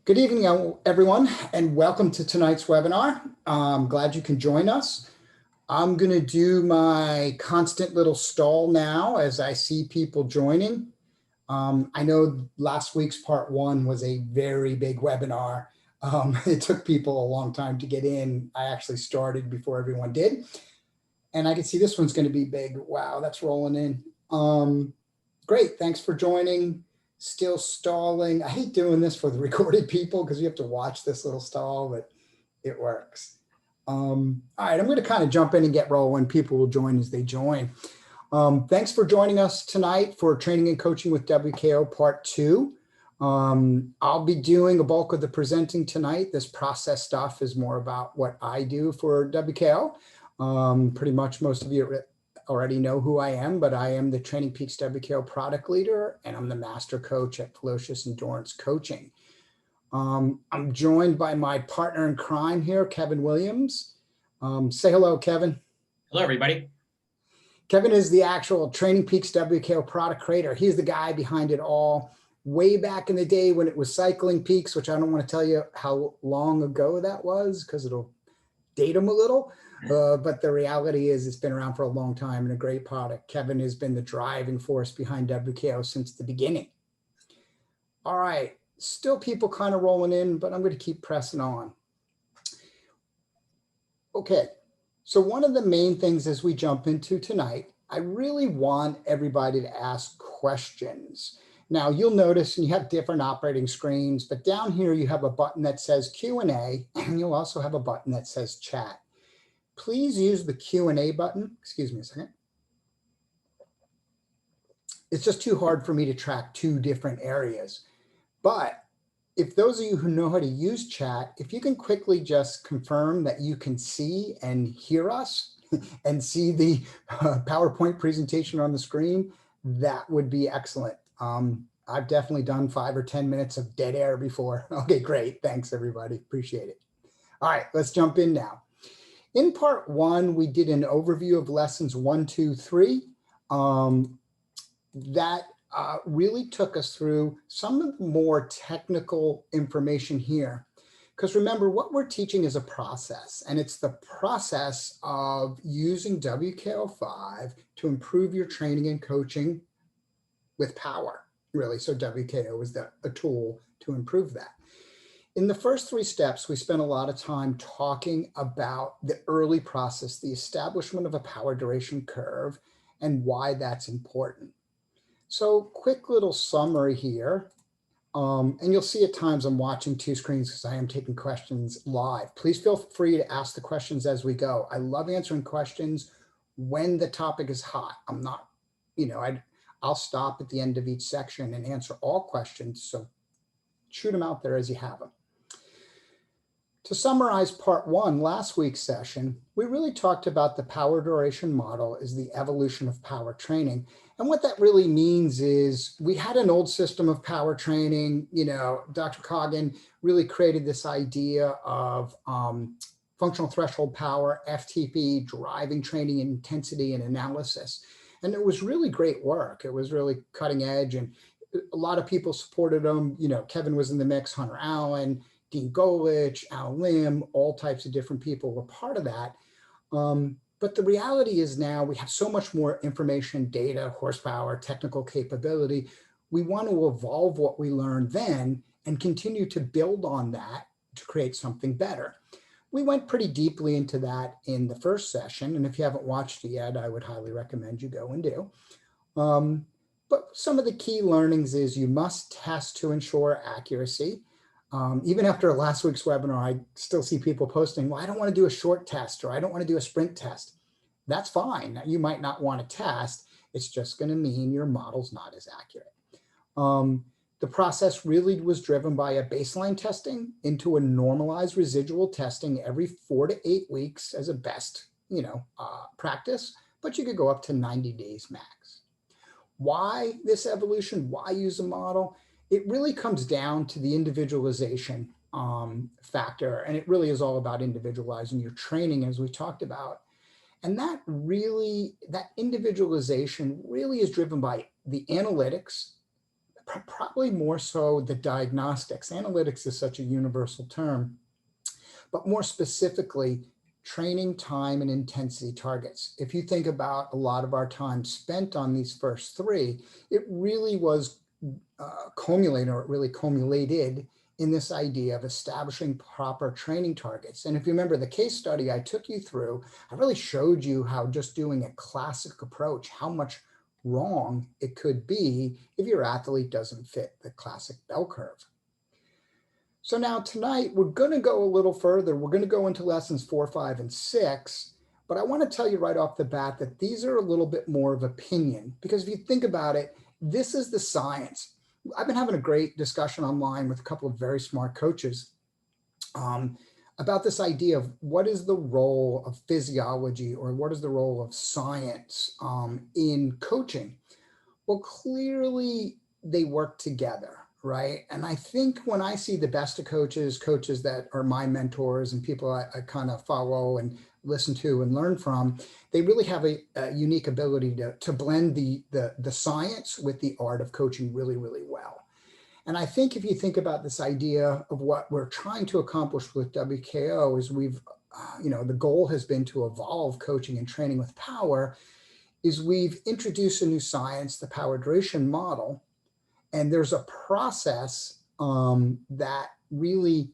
Good evening, everyone, and welcome to tonight's webinar. I'm glad you can join us. I'm going to do my constant little stall now as I see people joining. I know last week's part one was a very big webinar. It took people a long time to get in. I actually started before everyone did. And I can see this one's going to be big. Wow, that's rolling in. Great, thanks for joining. Still stalling. I hate doing this for the recorded people because you have to watch this little stall, but it works. All right, I'm going to kind of jump in and get rolling. People will join as they join. Thanks for joining us tonight for Training and Coaching with WKO Part 2. I'll be doing a bulk of the presenting tonight. This process stuff is more about what I do for WKO. Pretty much most of you already know who I am, but I am the Training Peaks WKO product leader, and I'm the master coach at Ferocious Endurance Coaching. I'm joined by my partner in crime here, Kevin Williams. Say hello, Kevin. Hello, everybody. Kevin is the actual Training Peaks WKO product creator. He's the guy behind it all. Way back in the day when it was Cycling Peaks, which I don't want to tell you how long ago that was because it'll date him a little. But the reality is it's been around for a long time and a great product. Kevin has been the driving force behind WKO since the beginning. All right, still people kind of rolling in, but I'm going to keep pressing on. Okay, so one of the main things as we jump into tonight, I really want everybody to ask questions. Now you'll notice, and you have different operating screens, but down here you have a button that says Q&A, and you'll also have a button that says chat. Please use the Q&A button. Excuse me a second. It's just too hard for me to track two different areas. But if those of you who know how to use chat, if you can quickly just confirm that you can see and hear us and see the PowerPoint presentation on the screen, that would be excellent. I've definitely done 5 or 10 minutes of dead air before. Okay, great. Thanks, everybody. Appreciate it. All right, let's jump in now. In part one, we did an overview of lessons 1, 2, 3. That really took us through some of the more technical information here. Because remember, what we're teaching is a process, and it's the process of using WKO5 to improve your training and coaching with power, really. So WKO is a tool to improve that. In the first 3 steps, we spent a lot of time talking about the early process, the establishment of a power duration curve, and why that's important. So quick little summary here. And you'll see at times I'm watching 2 screens because I am taking questions live. Please feel free to ask the questions as we go. I love answering questions when the topic is hot. I'm not, I'll stop at the end of each section and answer all questions. So shoot them out there as you have them. To summarize part 1, last week's session, we really talked about the power duration model as the evolution of power training. And what that really means is we had an old system of power training. Dr. Coggin really created this idea of functional threshold power, FTP, driving training intensity and analysis. And it was really great work. It was really cutting edge, and a lot of people supported him. Kevin was in the mix, Hunter Allen, Dean Golich, Al Lim, all types of different people were part of that. But the reality is now we have so much more information, data, horsepower, technical capability. We want to evolve what we learned then and continue to build on that to create something better. We went pretty deeply into that in the first session. And if you haven't watched it yet, I would highly recommend you go and do. But some of the key learnings is you must test to ensure accuracy. Even after last week's webinar, I still see people posting, well, I don't want to do a short test, or I don't want to do a sprint test. That's fine. You might not want to test. It's just going to mean your model's not as accurate. The process really was driven by a baseline testing into a normalized residual testing every 4 to 8 weeks as a best, practice, but you could go up to 90 days max. Why this evolution? Why use a model? It really comes down to the individualization factor, and it really is all about individualizing your training, as we talked about. And that individualization really is driven by the analytics, probably more so the diagnostics. Analytics is such a universal term, but more specifically, training time and intensity targets. If you think about a lot of our time spent on these first three, it really was it really culminated in this idea of establishing proper training targets. And if you remember the case study I took you through, I really showed you how just doing a classic approach, how much wrong it could be if your athlete doesn't fit the classic bell curve. So now tonight, we're going to go a little further. We're going to go into lessons 4, 5, and 6. But I want to tell you right off the bat that these are a little bit more of opinion, because if you think about it, this is the science. I've been having a great discussion online with a couple of very smart coaches about this idea of what is the role of physiology, or what is the role of science in coaching. Well, clearly they work together, right? And I think when I see the best of coaches, coaches that are my mentors and people I kind of follow and listen to and learn from, they really have a unique ability to blend the science with the art of coaching really, really well. And I think if you think about this idea of what we're trying to accomplish with WKO is the goal has been to evolve coaching and training with power, is we've introduced a new science, the power duration model. And there's a process that really,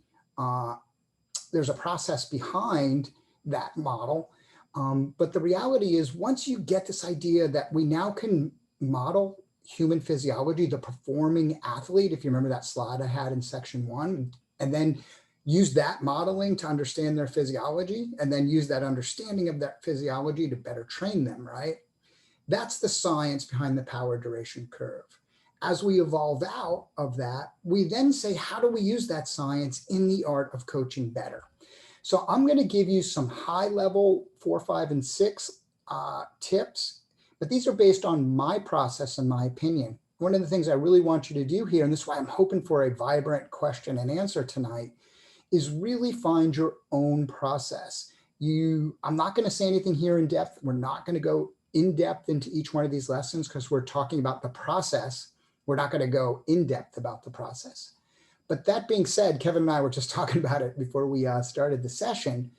there's a process behind that model. But the reality is, once you get this idea that we now can model human physiology, the performing athlete, if you remember that slide I had in section 1, and then use that modeling to understand their physiology, and then use that understanding of that physiology to better train them, right? That's the science behind the power duration curve. As we evolve out of that, we then say, how do we use that science in the art of coaching better? So I'm going to give you some high level 4, 5, and 6 tips, but these are based on my process and my opinion. One of the things I really want you to do here, and this is why I'm hoping for a vibrant question and answer tonight, is really find your own process. I'm not going to say anything here in depth. We're not going to go in depth into each one of these lessons because we're talking about the process. We're not going to go in depth about the process. But that being said, Kevin and I were just talking about it before we started the session.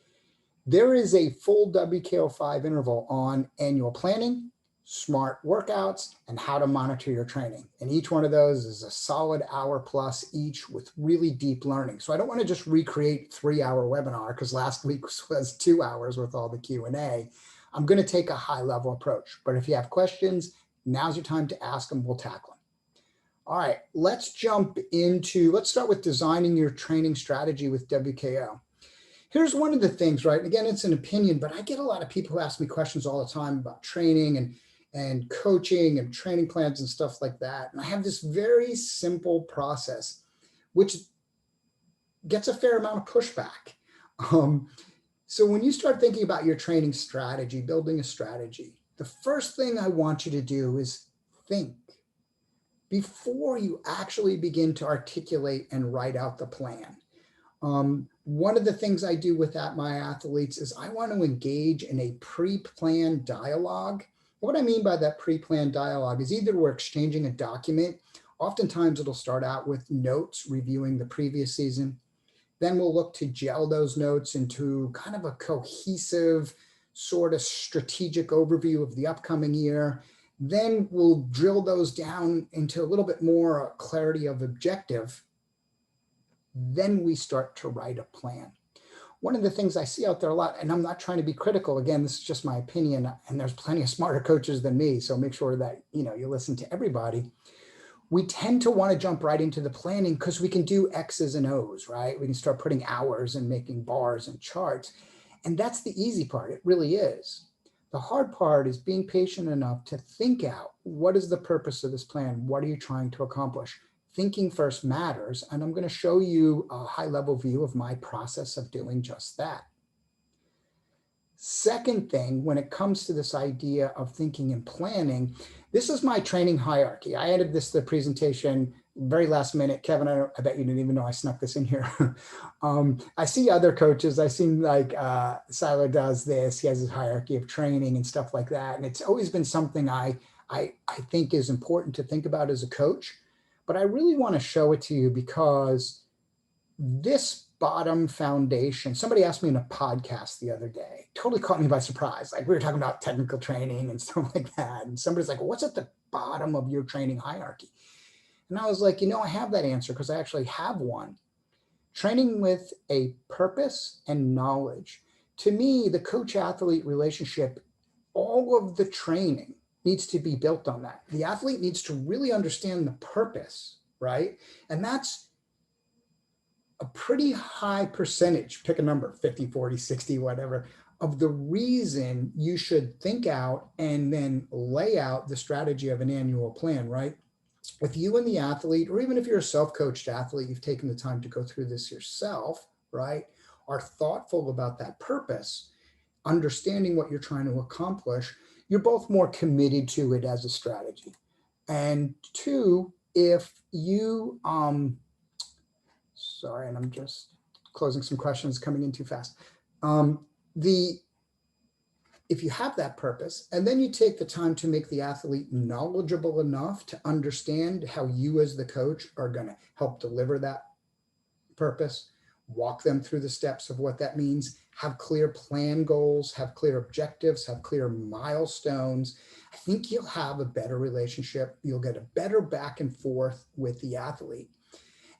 There is a full WKO5 interval on annual planning, smart workouts, and how to monitor your training. And each one of those is a solid hour plus each with really deep learning. So I don't want to just recreate 3-hour webinar because last week was 2 hours with all the Q&A. I'm going to take a high level approach, but if you have questions, now's your time to ask them, we'll tackle them. All right, let's start with designing your training strategy with WKO. Here's one of the things, right? Again, it's an opinion, but I get a lot of people who ask me questions all the time about training and coaching and training plans and stuff like that. And I have this very simple process, which gets a fair amount of pushback. So when you start thinking about your training strategy, building a strategy, the first thing I want you to do is think before you actually begin to articulate and write out the plan. One of the things I do with my athletes is I want to engage in a pre-planned dialogue. What I mean by that pre-planned dialogue is either we're exchanging a document. Oftentimes it'll start out with notes reviewing the previous season. Then we'll look to gel those notes into kind of a cohesive sort of strategic overview of the upcoming year. Then we'll drill those down into a little bit more clarity of objective. Then we start to write a plan. One of the things I see out there a lot, and I'm not trying to be critical, again, this is just my opinion, and there's plenty of smarter coaches than me, so make sure that you listen to everybody. We tend to want to jump right into the planning because we can do X's and O's, right? We can start putting hours and making bars and charts. And that's the easy part. It really is. The hard part is being patient enough to think out, what is the purpose of this plan? What are you trying to accomplish? Thinking first matters. And I'm going to show you a high-level view of my process of doing just that. Second thing, when it comes to this idea of thinking and planning, this is my training hierarchy. I added this to the presentation very last minute. Kevin, I bet you didn't even know I snuck this in here. I see other coaches. I seen like Silo does this. He has his hierarchy of training and stuff like that. And it's always been something I think is important to think about as a coach. but I really want to show it to you because this bottom foundation, somebody asked me in a podcast the other day, totally caught me by surprise. Like we were talking about technical training and stuff like that. And somebody's like, well, what's at the bottom of your training hierarchy? And I was like, I have that answer because I actually have one. Training with a purpose and knowledge. To me, the coach-athlete relationship, all of the training needs to be built on that. The athlete needs to really understand the purpose, right? And that's a pretty high percentage, pick a number, 50, 40, 60, whatever, of the reason you should think out and then lay out the strategy of an annual plan, right? If you and the athlete, or even if you're a self-coached athlete, you've taken the time to go through this yourself, right? Are thoughtful about that purpose, understanding what you're trying to accomplish, you're both more committed to it as a strategy. And two, if you, sorry, and I'm just closing some questions coming in too fast. If you have that purpose, and then you take the time to make the athlete knowledgeable enough to understand how you as the coach are going to help deliver that purpose, walk them through the steps of what that means, have clear plan goals, have clear objectives, have clear milestones, I think you'll have a better relationship. You'll get a better back and forth with the athlete.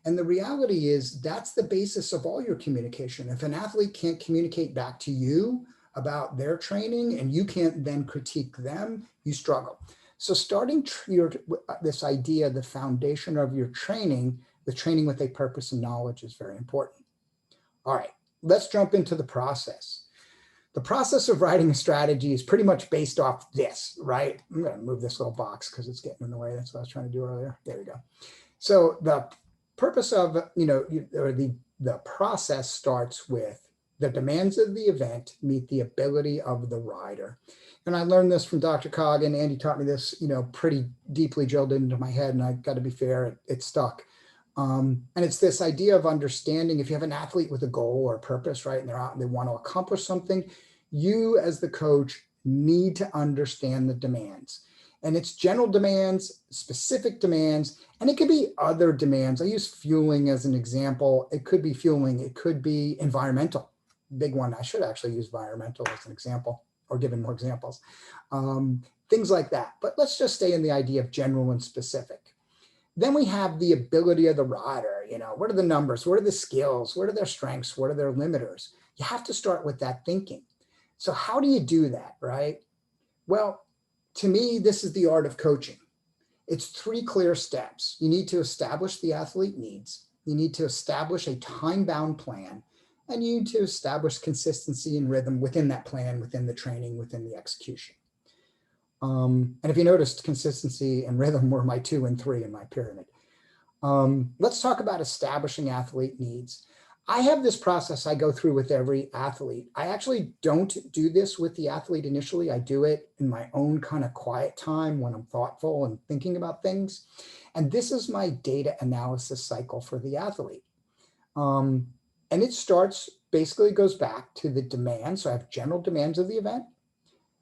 And the reality is that's the basis of all your communication. If an athlete can't communicate back to you about their training and you can't then critique them, you struggle. So starting this idea, the foundation of your training, the training with a purpose and knowledge is very important. All right, let's jump into the process. The process of writing a strategy is pretty much based off this, right? I'm going to move this little box because it's getting in the way. That's what I was trying to do earlier. There we go. So the purpose of, the process starts with the demands of the event meet the ability of the rider. And I learned this from Dr. Coggin. Andy taught me this, pretty deeply drilled into my head. And I got to be fair, it stuck. And it's this idea of understanding if you have an athlete with a goal or a purpose, right? And they're out and they want to accomplish something, you as the coach need to understand the demands. And it's general demands, specific demands, and it could be other demands. I use fueling as an example. It could be fueling. It could be environmental. Big one. I should actually use environmental as an example or give more examples. Things like that. But let's just stay in the idea of general and specific. Then we have the ability of the rider. What are the numbers? What are the skills? What are their strengths? What are their limiters? You have to start with that thinking. So how do you do that, right? Well, to me, this is the art of coaching. It's 3 clear steps. You need to establish the athlete needs. You need to establish a time-bound plan. And you need to establish consistency and rhythm within that plan, within the training, within the execution. And if you noticed, consistency and rhythm were my 2 and 3 in my pyramid. Let's talk about establishing athlete needs. I have this process I go through with every athlete. I actually don't do this with the athlete initially. I do it in my own kind of quiet time when I'm thoughtful and thinking about things. And this is my data analysis cycle for the athlete. And it basically goes back to the demands. So I have general demands of the event.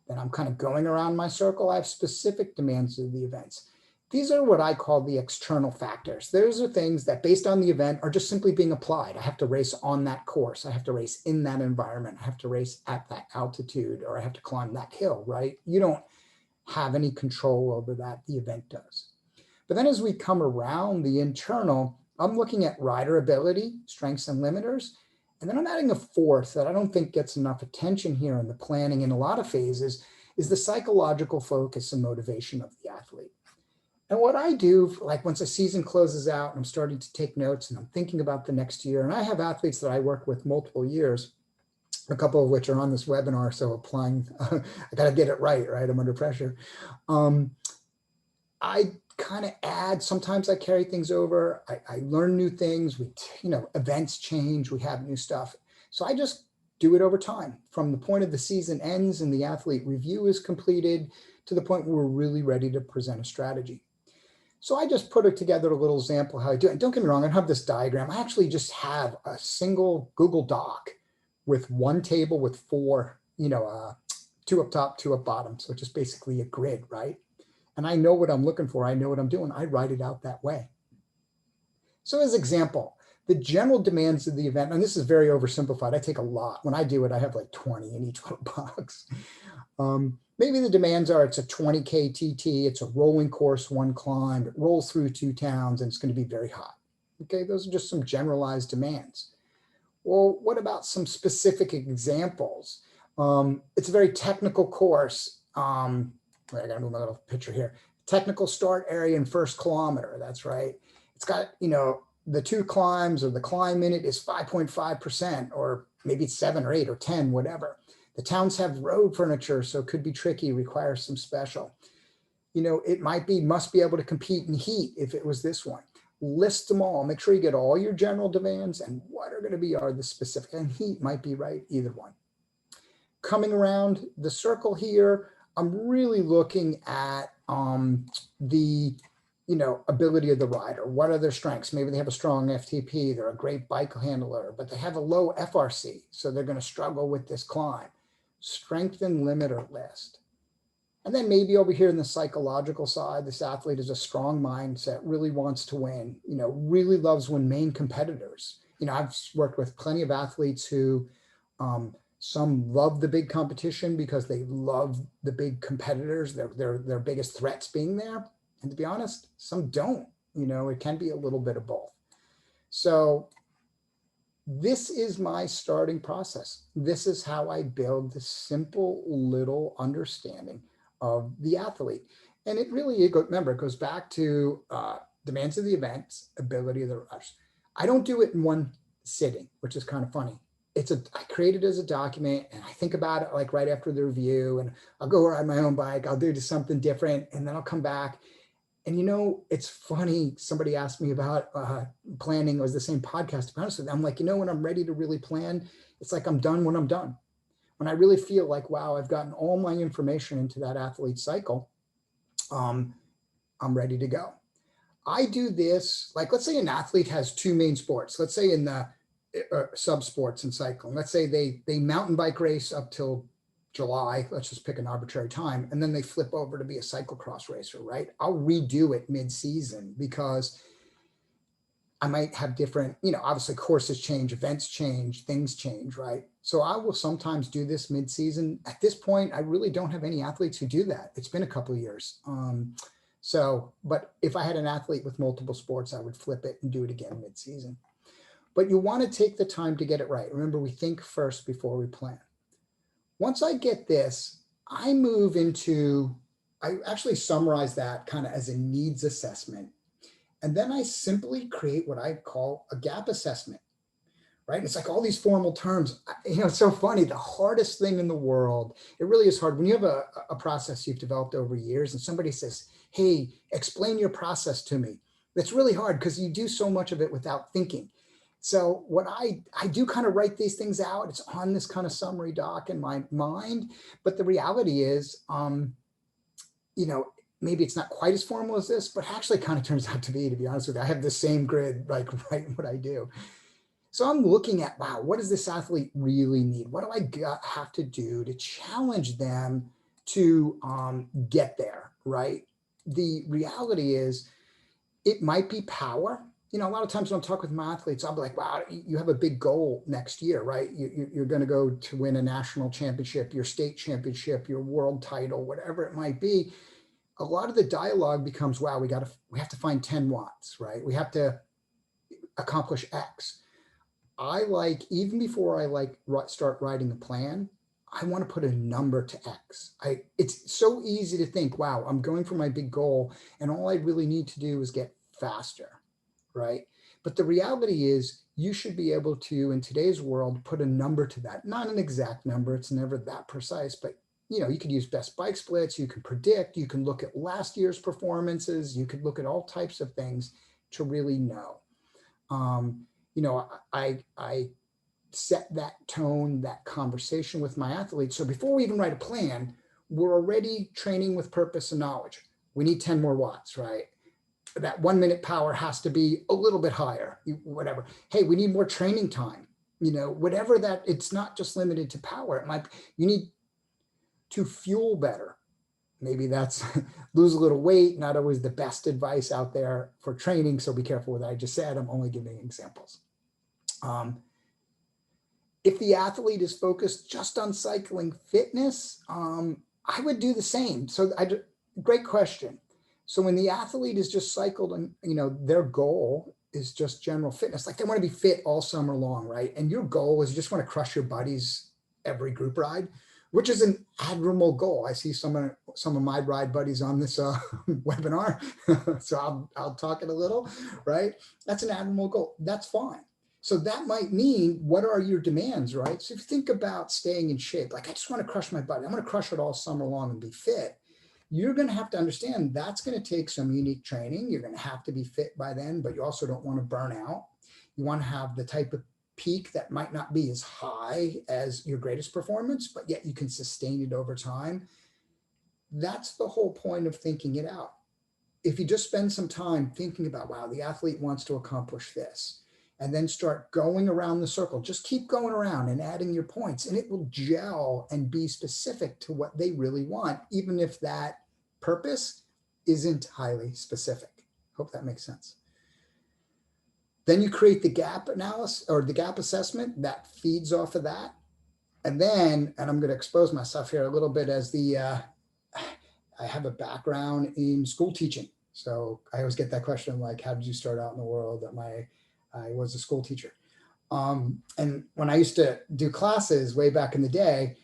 Then I'm kind of going around my circle. I have specific demands of the events. These are what I call the external factors. Those are things that based on the event are just simply being applied. I have to race on that course. I have to race in that environment. I have to race at that altitude, or I have to climb that hill, right? You don't have any control over that. The event does. But then as we come around the internal, I'm looking at rider ability, strengths and limiters. And then I'm adding a fourth that I don't think gets enough attention here in the planning in a lot of phases is the psychological focus and motivation of the athlete. And what I do, like once a season closes out and I'm starting to take notes and I'm thinking about the next year, and I have athletes that I work with multiple years, a couple of which are on this webinar, so applying, I got to get it right? I'm under pressure. I kind of add, sometimes I carry things over. I learn new things. Events change, we have new stuff. So I just do it over time from the point of the season ends and the athlete review is completed to the point where we're really ready to present a strategy. So I just put it together a little example how I do it. And don't get me wrong, I don't have this diagram. I actually just have a single Google Doc with one table with 4, 2 up top, 2 up bottom. So just basically a grid, right? And I know what I'm looking for. I know what I'm doing. I write it out that way. So as example, the general demands of the event, and this is very oversimplified. I take a lot. When I do it, I have like 20 in each little box. Maybe the demands are it's a 20K TT, it's a rolling course, one climb, it rolls through 2 towns, and it's going to be very hot. Okay, those are just some generalized demands. Well, what about some specific examples? It's a very technical course. I gotta move my little picture here. Technical start area and first kilometer, that's right. It's got, the 2 climbs, or the climb in it is 5.5%, or maybe it's 7 or 8 or 10, whatever. The towns have road furniture, so it could be tricky, requires some special. It might be must be able to compete in heat if it was this one. List them all. Make sure you get all your general demands and what are going to be are the specific, and heat might be right, either one. Coming around the circle here, I'm really looking at the ability of the rider. What are their strengths? Maybe they have a strong FTP, they're a great bike handler, but they have a low FRC, so they're going to struggle with this climb. Strength and limiter list. And then maybe over here in the psychological side, this athlete is a strong mindset, really wants to win, really loves when main competitors. I've worked with plenty of athletes who some love the big competition because they love the big competitors, their biggest threats being there. And to be honest, some don't. It can be a little bit of both. So this is my starting process. This is how I build this simple little understanding of the athlete. And it really, remember, it goes back to demands of the events, ability of the rush. I don't do it in one sitting, which is kind of funny. I create it as a document, and I think about it like right after the review, and I'll go ride my own bike, I'll do something different, and then I'll come back. And it's funny, somebody asked me about planning, was the same podcast, to be honest with you. I'm like, when I'm ready to really plan, it's like I'm done when I'm done. When I really feel like, wow, I've gotten all my information into that athlete cycle, I'm ready to go. I do this, like, let's say an athlete has 2 main sports. Let's say in the sub sports in cycling, let's say they mountain bike race up till July, let's just pick an arbitrary time, and then they flip over to be a cyclocross racer, right? I'll redo it mid-season because I might have different, obviously courses change, events change, things change, right? So I will sometimes do this mid-season. At this point, I really don't have any athletes who do that. It's been a couple of years. But if I had an athlete with multiple sports, I would flip it and do it again mid-season. But you want to take the time to get it right. Remember, we think first before we plan. Once I get this, I actually summarize that kind of as a needs assessment. And then I simply create what I call a gap assessment, right? It's like all these formal terms. It's so funny. The hardest thing in the world, it really is hard when you have a process you've developed over years and somebody says, hey, explain your process to me. That's really hard because you do so much of it without thinking. So what I do kind of write these things out. It's on this kind of summary doc in my mind. But the reality is, maybe it's not quite as formal as this, but actually kind of turns out to be honest with you. I have the same grid, like writing what I do. So I'm looking at, wow, what does this athlete really need? What do I have to do to challenge them to get there, right? The reality is it might be power. A lot of times when I talk with my athletes, I'll be like, wow, you have a big goal next year, right? You're going to go to win a national championship, your state championship, your world title, whatever it might be. A lot of the dialogue becomes, wow, we have to find 10 watts, right? We have to accomplish X. Even before I start writing a plan, I want to put a number to X. It's so easy to think, wow, I'm going for my big goal, and all I really need to do is get faster, right? But the reality is you should be able to, in today's world, put a number to that. Not an exact number, it's never that precise, but you could use best bike splits, you can predict, you can look at last year's performances, you could look at all types of things to really know. I set that tone, that conversation with my athletes. So before we even write a plan, we're already training with purpose and knowledge. We need 10 more watts, right? That 1 minute power has to be a little bit higher, whatever. Hey, we need more training time, whatever it's not just limited to power. You need to fuel better. maybe that's lose a little weight, not always the best advice out there for training. So be careful with what I just said. I'm only giving examples. If the athlete is focused just on cycling fitness, I would do the same. So great question. So when the athlete is just cycled and, their goal is just general fitness, like they want to be fit all summer long, right? And your goal is you just want to crush your buddies every group ride, which is an admirable goal. I see some of my ride buddies on this webinar, so I'll talk it a little, right? That's an admirable goal. That's fine. So that might mean, what are your demands, right? So if you think about staying in shape, like I just want to crush my body, I'm going to crush it all summer long and be fit. You're going to have to understand that's going to take some unique training. You're going to have to be fit by then, but you also don't want to burn out. You want to have the type of peak that might not be as high as your greatest performance, but yet you can sustain it over time. That's the whole point of thinking it out. If you just spend some time thinking about, wow, the athlete wants to accomplish this, and then start going around the circle, just keep going around and adding your points, and it will gel and be specific to what they really want, even if that purpose isn't highly specific. Hope that makes sense. Then you create the gap analysis or the gap assessment that feeds off of that. And then, and I'm going to expose myself here a little bit as I have a background in school teaching. So I always get that question, like, how did you start out in the world? I was a school teacher. And when I used to do classes way back in the day,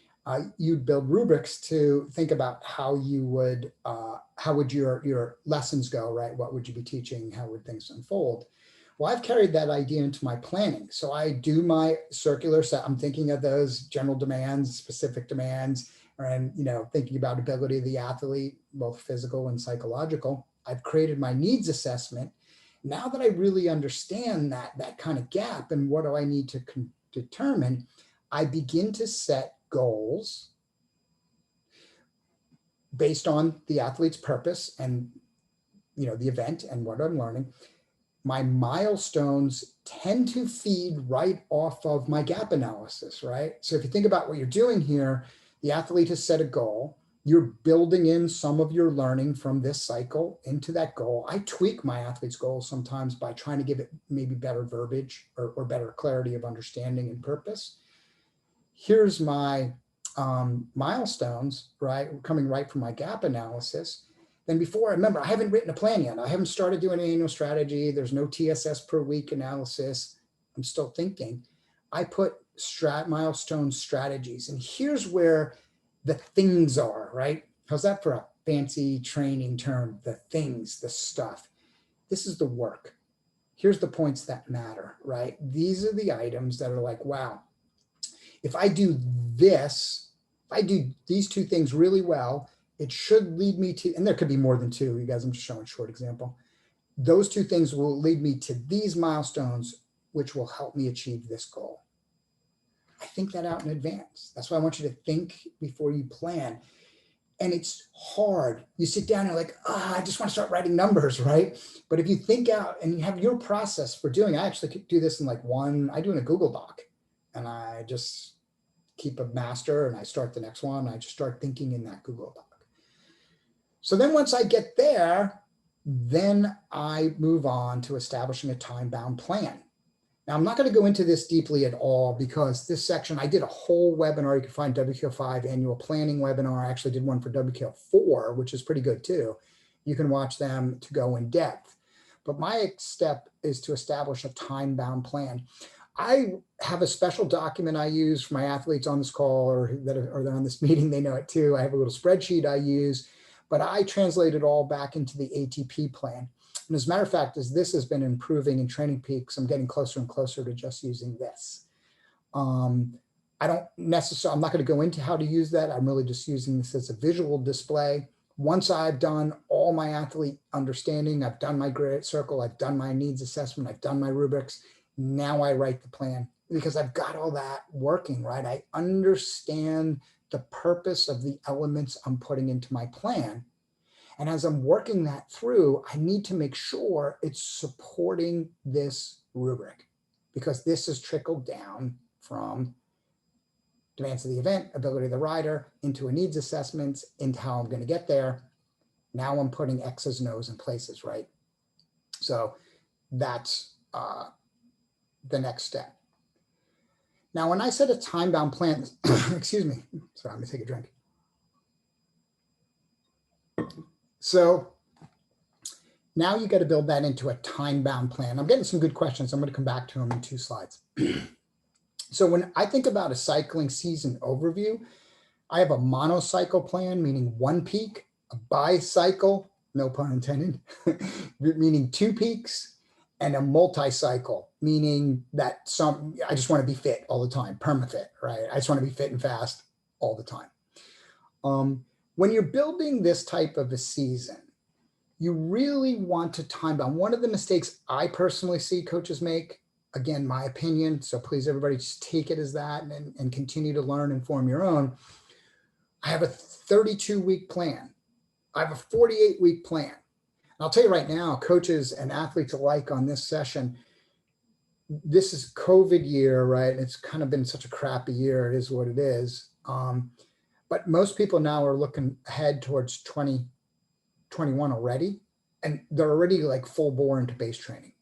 you'd build rubrics to think about how would your lessons go, right? What would you be teaching? How would things unfold? Well, I've carried that idea into my planning. So I do my circular set. I'm thinking of those general demands, specific demands, and thinking about ability of the athlete, both physical and psychological. I've created my needs assessment. Now that I really understand that kind of gap and what do I need to determine, I begin to set goals based on the athlete's purpose and the event and what I'm learning. My milestones tend to feed right off of my gap analysis, right? So if you think about what you're doing here, the athlete has set a goal. You're building in some of your learning from this cycle into that goal. I tweak my athlete's goals sometimes by trying to give it maybe better verbiage or better clarity of understanding and purpose. Here's my milestones, right? Coming right from my gap analysis. Then before, remember, I haven't written a plan yet. I haven't started doing an annual strategy. There's no TSS per week analysis. I'm still thinking. I put milestone strategies. And here's where the things are, right? How's that for a fancy training term? The things, the stuff. This is the work. Here's the points that matter, right? These are the items that are like, wow, if I do this, if I do these two things really well, it should lead me to, and there could be more than two, you guys, I'm just showing a short example. Those two things will lead me to these milestones, which will help me achieve this goal. I think that out in advance. That's why I want you to think before you plan. And it's hard. You sit down and you're like, I just want to start writing numbers, right? But if you think out and you have your process for doing, I actually do this in I do in a Google Doc, and I just keep a master and I start the next one. I just start thinking in that Google Doc. So then once I get there, then I move on to establishing a time-bound plan. Now, I'm not going to go into this deeply at all because this section, I did a whole webinar. You can find WKO5 annual planning webinar. I actually did one for WKO4, which is pretty good too. You can watch them to go in depth. But my step is to establish a time-bound plan. I have a special document I use for my athletes on this call or that are on this meeting. They know it too. I have a little spreadsheet I use, but I translate it all back into the ATP plan. And as a matter of fact, as this has been improving in Training Peaks, I'm getting closer and closer to just using this. I don't necessarily, I'm not going to go into how to use that. I'm really just using this as a visual display. Once I've done all my athlete understanding, I've done my grid circle, I've done my needs assessment, I've done my rubrics. Now I write the plan because I've got all that working, right? I understand the purpose of the elements I'm putting into my plan. And as I'm working that through, I need to make sure it's supporting this rubric because this is trickled down from demands of the event, ability of the rider, into a needs assessments, into how I'm going to get there. Now I'm putting X's and O's in places, right? So that's the next step. Now, when I said a time-bound plan, excuse me, sorry, I'm gonna take a drink. So now you got to build that into a time-bound plan. I'm getting some good questions. I'm going to come back to them in 2 slides. So when I think about a cycling season overview, I have a monocycle plan, meaning 1 peak, a bicycle, no pun intended, meaning 2 peaks, and a multi-cycle, meaning that I just want to be fit all the time, perma-fit, right? I just want to be fit and fast all the time. When you're building this type of a season, you really want to time bound. One of the mistakes I personally see coaches make, again, my opinion, so please everybody just take it as that and continue to learn and form your own. I have a 32-week plan. I have a 48-week plan. And I'll tell you right now, coaches and athletes alike on this session, this is COVID year, right? It's kind of been such a crappy year. It is what it is. But most people now are looking ahead towards 2021 already, and they're already like full bore into base training.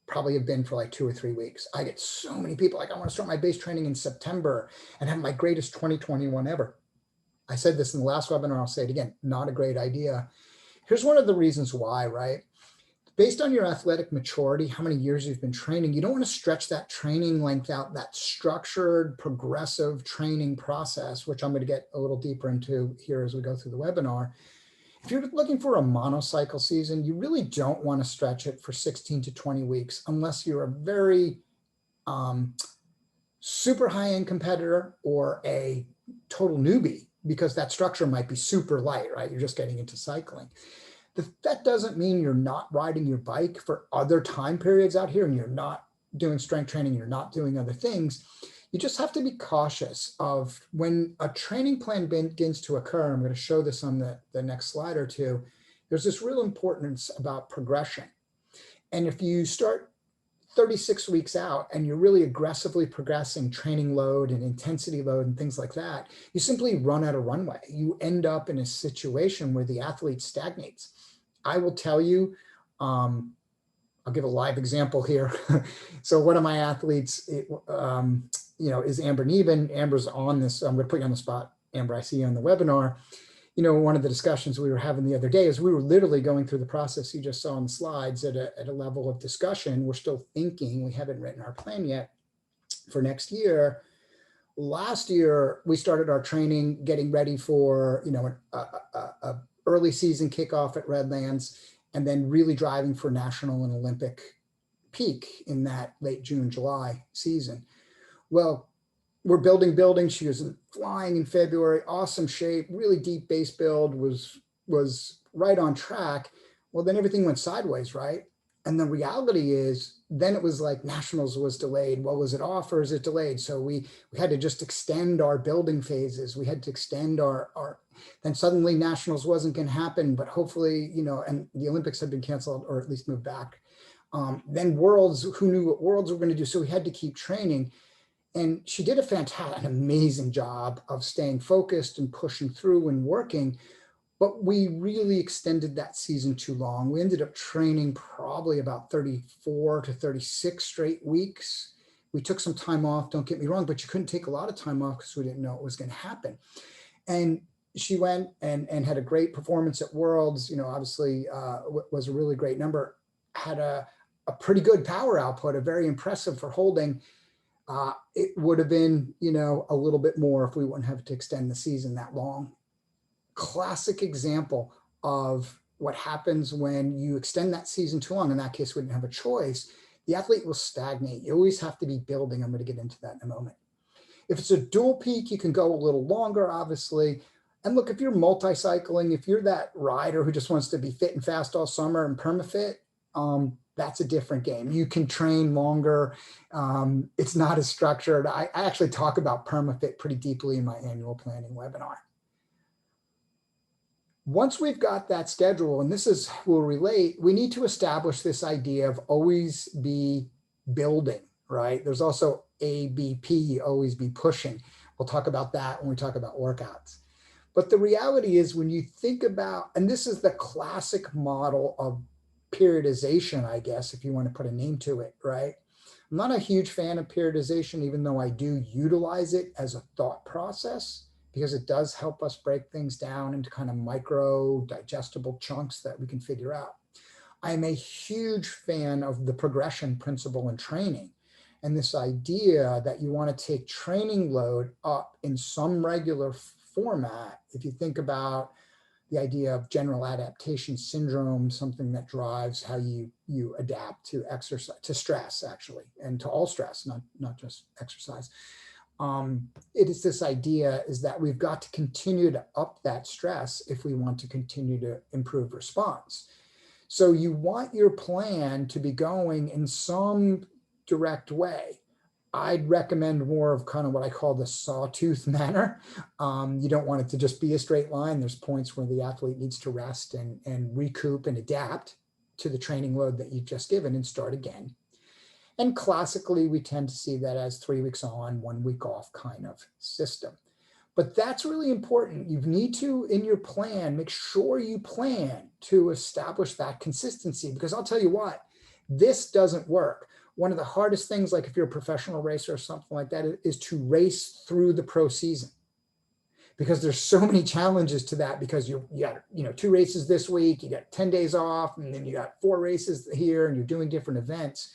Probably have been for like 2 or 3 weeks. I get so many people like, I want to start my base training in September and have my greatest 2021 ever. I said this in the last webinar, I'll say it again, not a great idea. Here's one of the reasons why, right? Based on your athletic maturity, how many years you've been training, you don't want to stretch that training length out, that structured, progressive training process, which I'm going to get a little deeper into here as we go through the webinar. If you're looking for a monocycle season, you really don't want to stretch it for 16 to 20 weeks unless you're a very super high-end competitor or a total newbie, because that structure might be super light, right? You're just getting into cycling. That doesn't mean you're not riding your bike for other time periods out here and you're not doing strength training, you're not doing other things. You just have to be cautious of when a training plan begins to occur. I'm going to show this on the next slide or two. There's this real importance about progression. And if you start 36 weeks out and you're really aggressively progressing training load and intensity load and things like that, you simply run out of runway. You end up in a situation where the athlete stagnates. I will tell you, I'll give a live example here. So one of my athletes, is Amber Neben. Amber's on this. I'm going to put you on the spot, Amber. I see you on the webinar. One of the discussions we were having the other day is we were literally going through the process you just saw on the slides at a level of discussion. We're still thinking. We haven't written our plan yet for next year. Last year, we started our training getting ready for a early season kickoff at Redlands, and then really driving for national and Olympic peak in that late June, July season. Well, we're building. She was flying in February, awesome shape, really deep base build, was right on track. Well, then everything went sideways, right? And the reality is, then it was like nationals was delayed. Well, was it off or is it delayed? So we had to just extend our building phases. We had to extend our then suddenly nationals wasn't going to happen, but hopefully, and the Olympics had been canceled or at least moved back. Then worlds, who knew what worlds were going to do? So we had to keep training. And she did an amazing job of staying focused and pushing through and working. But we really extended that season too long. We ended up training probably about 34 to 36 straight weeks. We took some time off, don't get me wrong, but you couldn't take a lot of time off because we didn't know it was going to happen. And she went and had a great performance at Worlds, obviously was a really great number, had a pretty good power output, a very impressive for holding. It would have been, a little bit more if we wouldn't have to extend the season that long. Classic example of what happens when you extend that season too long. In that case, we didn't have a choice. The athlete will stagnate. You always have to be building. I'm going to get into that in a moment. If it's a dual peak, you can go a little longer, obviously. And look, if you're multi-cycling, if you're that rider who just wants to be fit and fast all summer and perma-fit, that's a different game. You can train longer. It's not as structured. I actually talk about perma-fit pretty deeply in my annual planning webinar. Once we've got that schedule, and will relate, we need to establish this idea of always be building, right? There's also ABP, always be pushing. We'll talk about that when we talk about workouts. But the reality is when you think about, and this is the classic model of periodization, I guess, if you want to put a name to it, right? I'm not a huge fan of periodization, even though I do utilize it as a thought process because it does help us break things down into kind of micro digestible chunks that we can figure out. I'm a huge fan of the progression principle in training. And this idea that you want to take training load up in some regular format. If you think about the idea of general adaptation syndrome, something that drives how you adapt to exercise, to stress actually, and to all stress, not just exercise. It is this idea is that we've got to continue to up that stress if we want to continue to improve response. So you want your plan to be going in some direct way. I'd recommend more of kind of what I call the sawtooth manner. You don't want it to just be a straight line. There's points where the athlete needs to rest and recoup and adapt to the training load that you've just given and start again. And classically, we tend to see that as 3 weeks on, 1 week off kind of system. But that's really important. You need to, in your plan, make sure you plan to establish that consistency, because I'll tell you what, this doesn't work. One of the hardest things, like if you're a professional racer or something like that, is to race through the pro season, because there's so many challenges to that, because you got 2 races this week, you got 10 days off, and then you got 4 races here, and you're doing different events.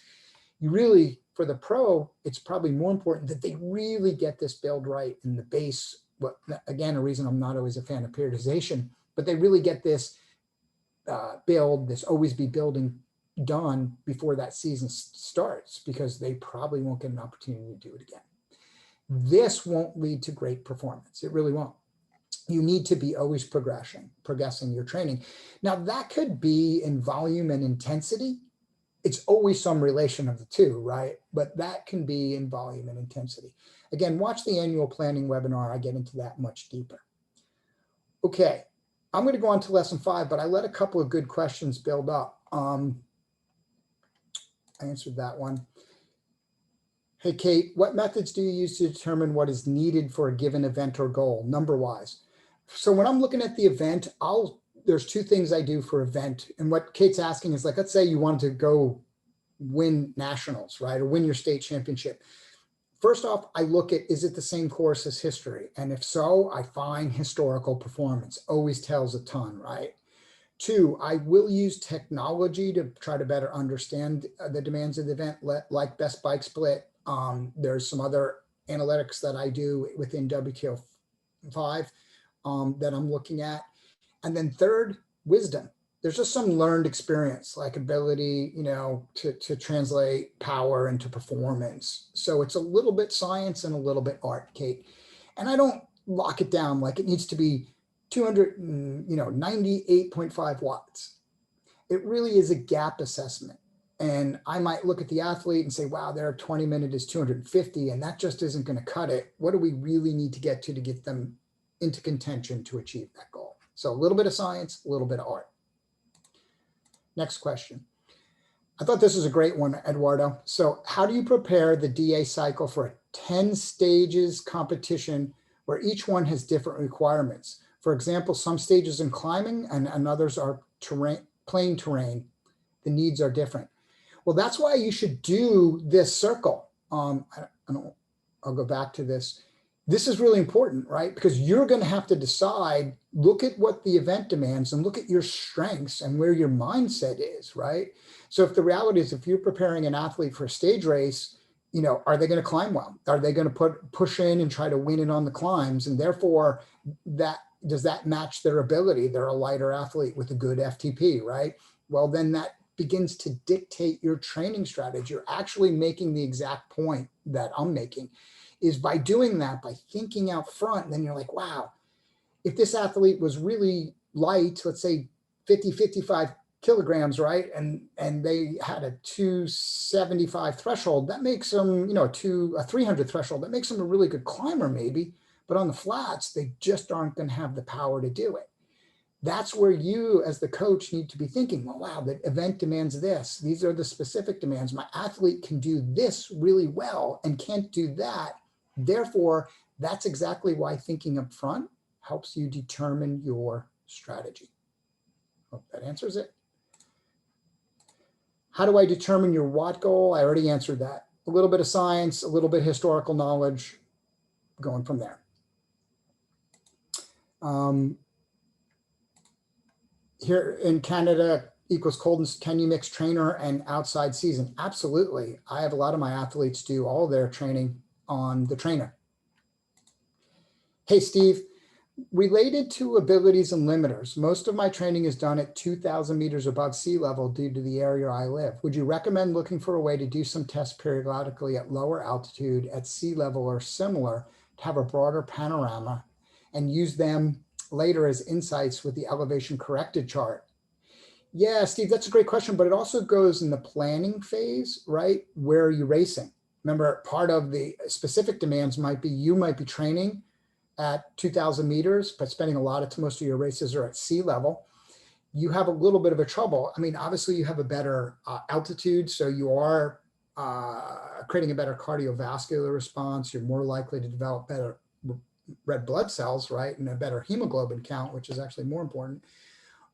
You really, for the pro, it's probably more important that they really get this build right in the base. But again, a reason I'm not always a fan of periodization, but they really get this build, this always be building done before that season starts, because they probably won't get an opportunity to do it again. This won't lead to great performance. It really won't. You need to be always progressing your training. Now that could be in volume and intensity. It's always some relation of the two, right? But that can be in volume and intensity. Again, watch the annual planning webinar. I get into that much deeper. Okay, I'm going to go on to lesson 5, but I let a couple of good questions build up. I answered that one. Hey, Kate, what methods do you use to determine what is needed for a given event or goal, number-wise? So when I'm looking at the event, there's 2 things I do for event. And what Kate's asking is, like, let's say you wanted to go win nationals, right? Or win your state championship. First off, I look at, is it the same course as history? And if so, I find historical performance always tells a ton, right? 2, I will use technology to try to better understand the demands of the event, like best bike split. There's some other analytics that I do within WKO5 that I'm looking at. And then 3rd, wisdom. There's just some learned experience, like ability, to translate power into performance. So it's a little bit science and a little bit art, Kate. And I don't lock it down like it needs to be 298.5 watts. It really is a gap assessment. And I might look at the athlete and say, wow, their 20-minute is 250, and that just isn't going to cut it. What do we really need to get them into contention to achieve that goal? So a little bit of science, a little bit of art. Next question. I thought this was a great one, Eduardo. So how do you prepare the DA cycle for a 10 stages competition where each one has different requirements? For example, some stages in climbing and others are plain terrain. The needs are different. Well, that's why you should do this circle. I'll go back to this. This is really important, right? Because you're going to have to decide, look at what the event demands and look at your strengths and where your mindset is, right? So if the reality is, if you're preparing an athlete for a stage race, are they going to climb well? Are they going to push in and try to win it on the climbs? And therefore, does that match their ability? They're a lighter athlete with a good FTP, right? Well, then that begins to dictate your training strategy. You're actually making the exact point that I'm making. Is by doing that, by thinking out front, then you're like, wow, if this athlete was really light, let's say 50, 55 kilograms, right? And they had a 275 threshold, that makes them, a 300 threshold, that makes them a really good climber maybe, but on the flats, they just aren't going to have the power to do it. That's where you as the coach need to be thinking, well, wow, the event demands this. These are the specific demands. My athlete can do this really well and can't do that. Therefore, That's exactly why thinking up front helps you determine your strategy. Hope that answers it. How do I determine your what goal? I already answered that. A little bit of science, a little bit of historical knowledge, going from there. Here in Canada equals cold, and can you mix trainer and outside season? Absolutely. I have a lot of my athletes do all their training on the trainer. Hey, Steve, related to abilities and limiters, most of my training is done at 2,000 meters above sea level due to the area I live. Would you recommend looking for a way to do some tests periodically at lower altitude at sea level or similar to have a broader panorama and use them later as insights with the elevation corrected chart? Yeah, Steve, that's a great question, but it also goes in the planning phase, right? Where are you racing? Remember, part of the specific demands might be you might be training at 2,000 meters, but spending most of your races are at sea level. You have a little bit of a trouble. I mean, obviously you have a better altitude, so you are creating a better cardiovascular response. You're more likely to develop better red blood cells, right? And a better hemoglobin count, which is actually more important.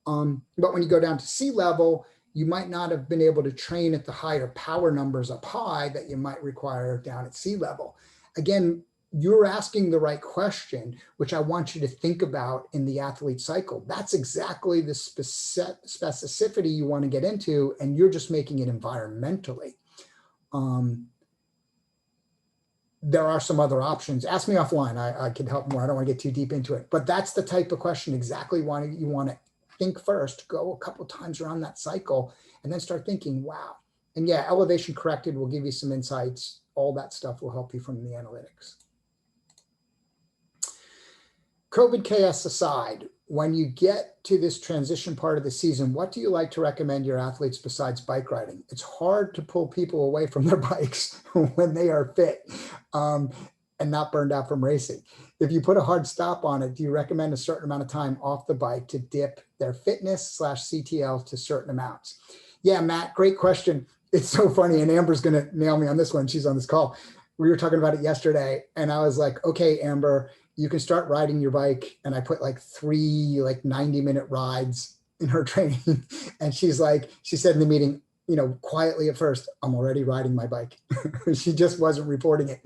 But when you go down to sea level, you might not have been able to train at the higher power numbers up high that you might require down at sea level. Again, you're asking the right question, which I want you to think about in the athlete cycle. That's exactly the specificity you want to get into, and you're just making it environmentally. There are some other options. Ask me offline. I can help more. I don't want to get too deep into it, but that's the type of question exactly why you want to think first, go a couple times around that cycle, and then start thinking, wow. And yeah, elevation corrected will give you some insights. All that stuff will help you from the analytics. COVID chaos aside, when you get to this transition part of the season, what do you like to recommend your athletes besides bike riding? It's hard to pull people away from their bikes when they are fit and not burned out from racing. If you put a hard stop on it, do you recommend a certain amount of time off the bike to dip their fitness/CTL to certain amounts? Yeah, Matt, great question. It's so funny, and Amber's going to nail me on this one. She's on this call. We were talking about it yesterday, and I was like, okay, Amber, you can start riding your bike. And I put like 3 90-minute rides in her training. And she said in the meeting, quietly at first, I'm already riding my bike. She just wasn't reporting it.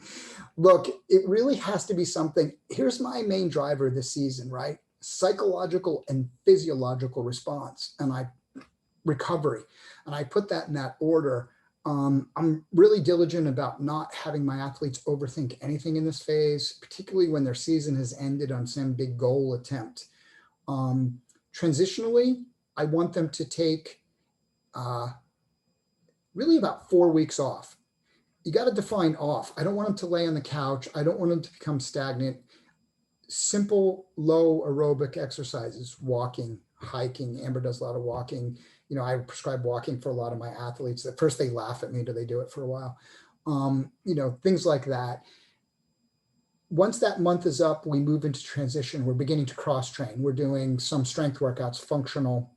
Look, it really has to be something. Here's my main driver this season, right? Psychological and physiological response and recovery. And I put that in that order. I'm really diligent about not having my athletes overthink anything in this phase, particularly when their season has ended on some big goal attempt. Transitionally, I want them to take really about 4 weeks off. You got to define off. I don't want them to lay on the couch. I don't want them to become stagnant. Simple, low aerobic exercises, walking, hiking. Amber does a lot of walking. I prescribe walking for a lot of my athletes. At first they laugh at me, do they do it for a while? Things like that. Once that month is up, we move into transition. We're beginning to cross train. We're doing some strength workouts, functional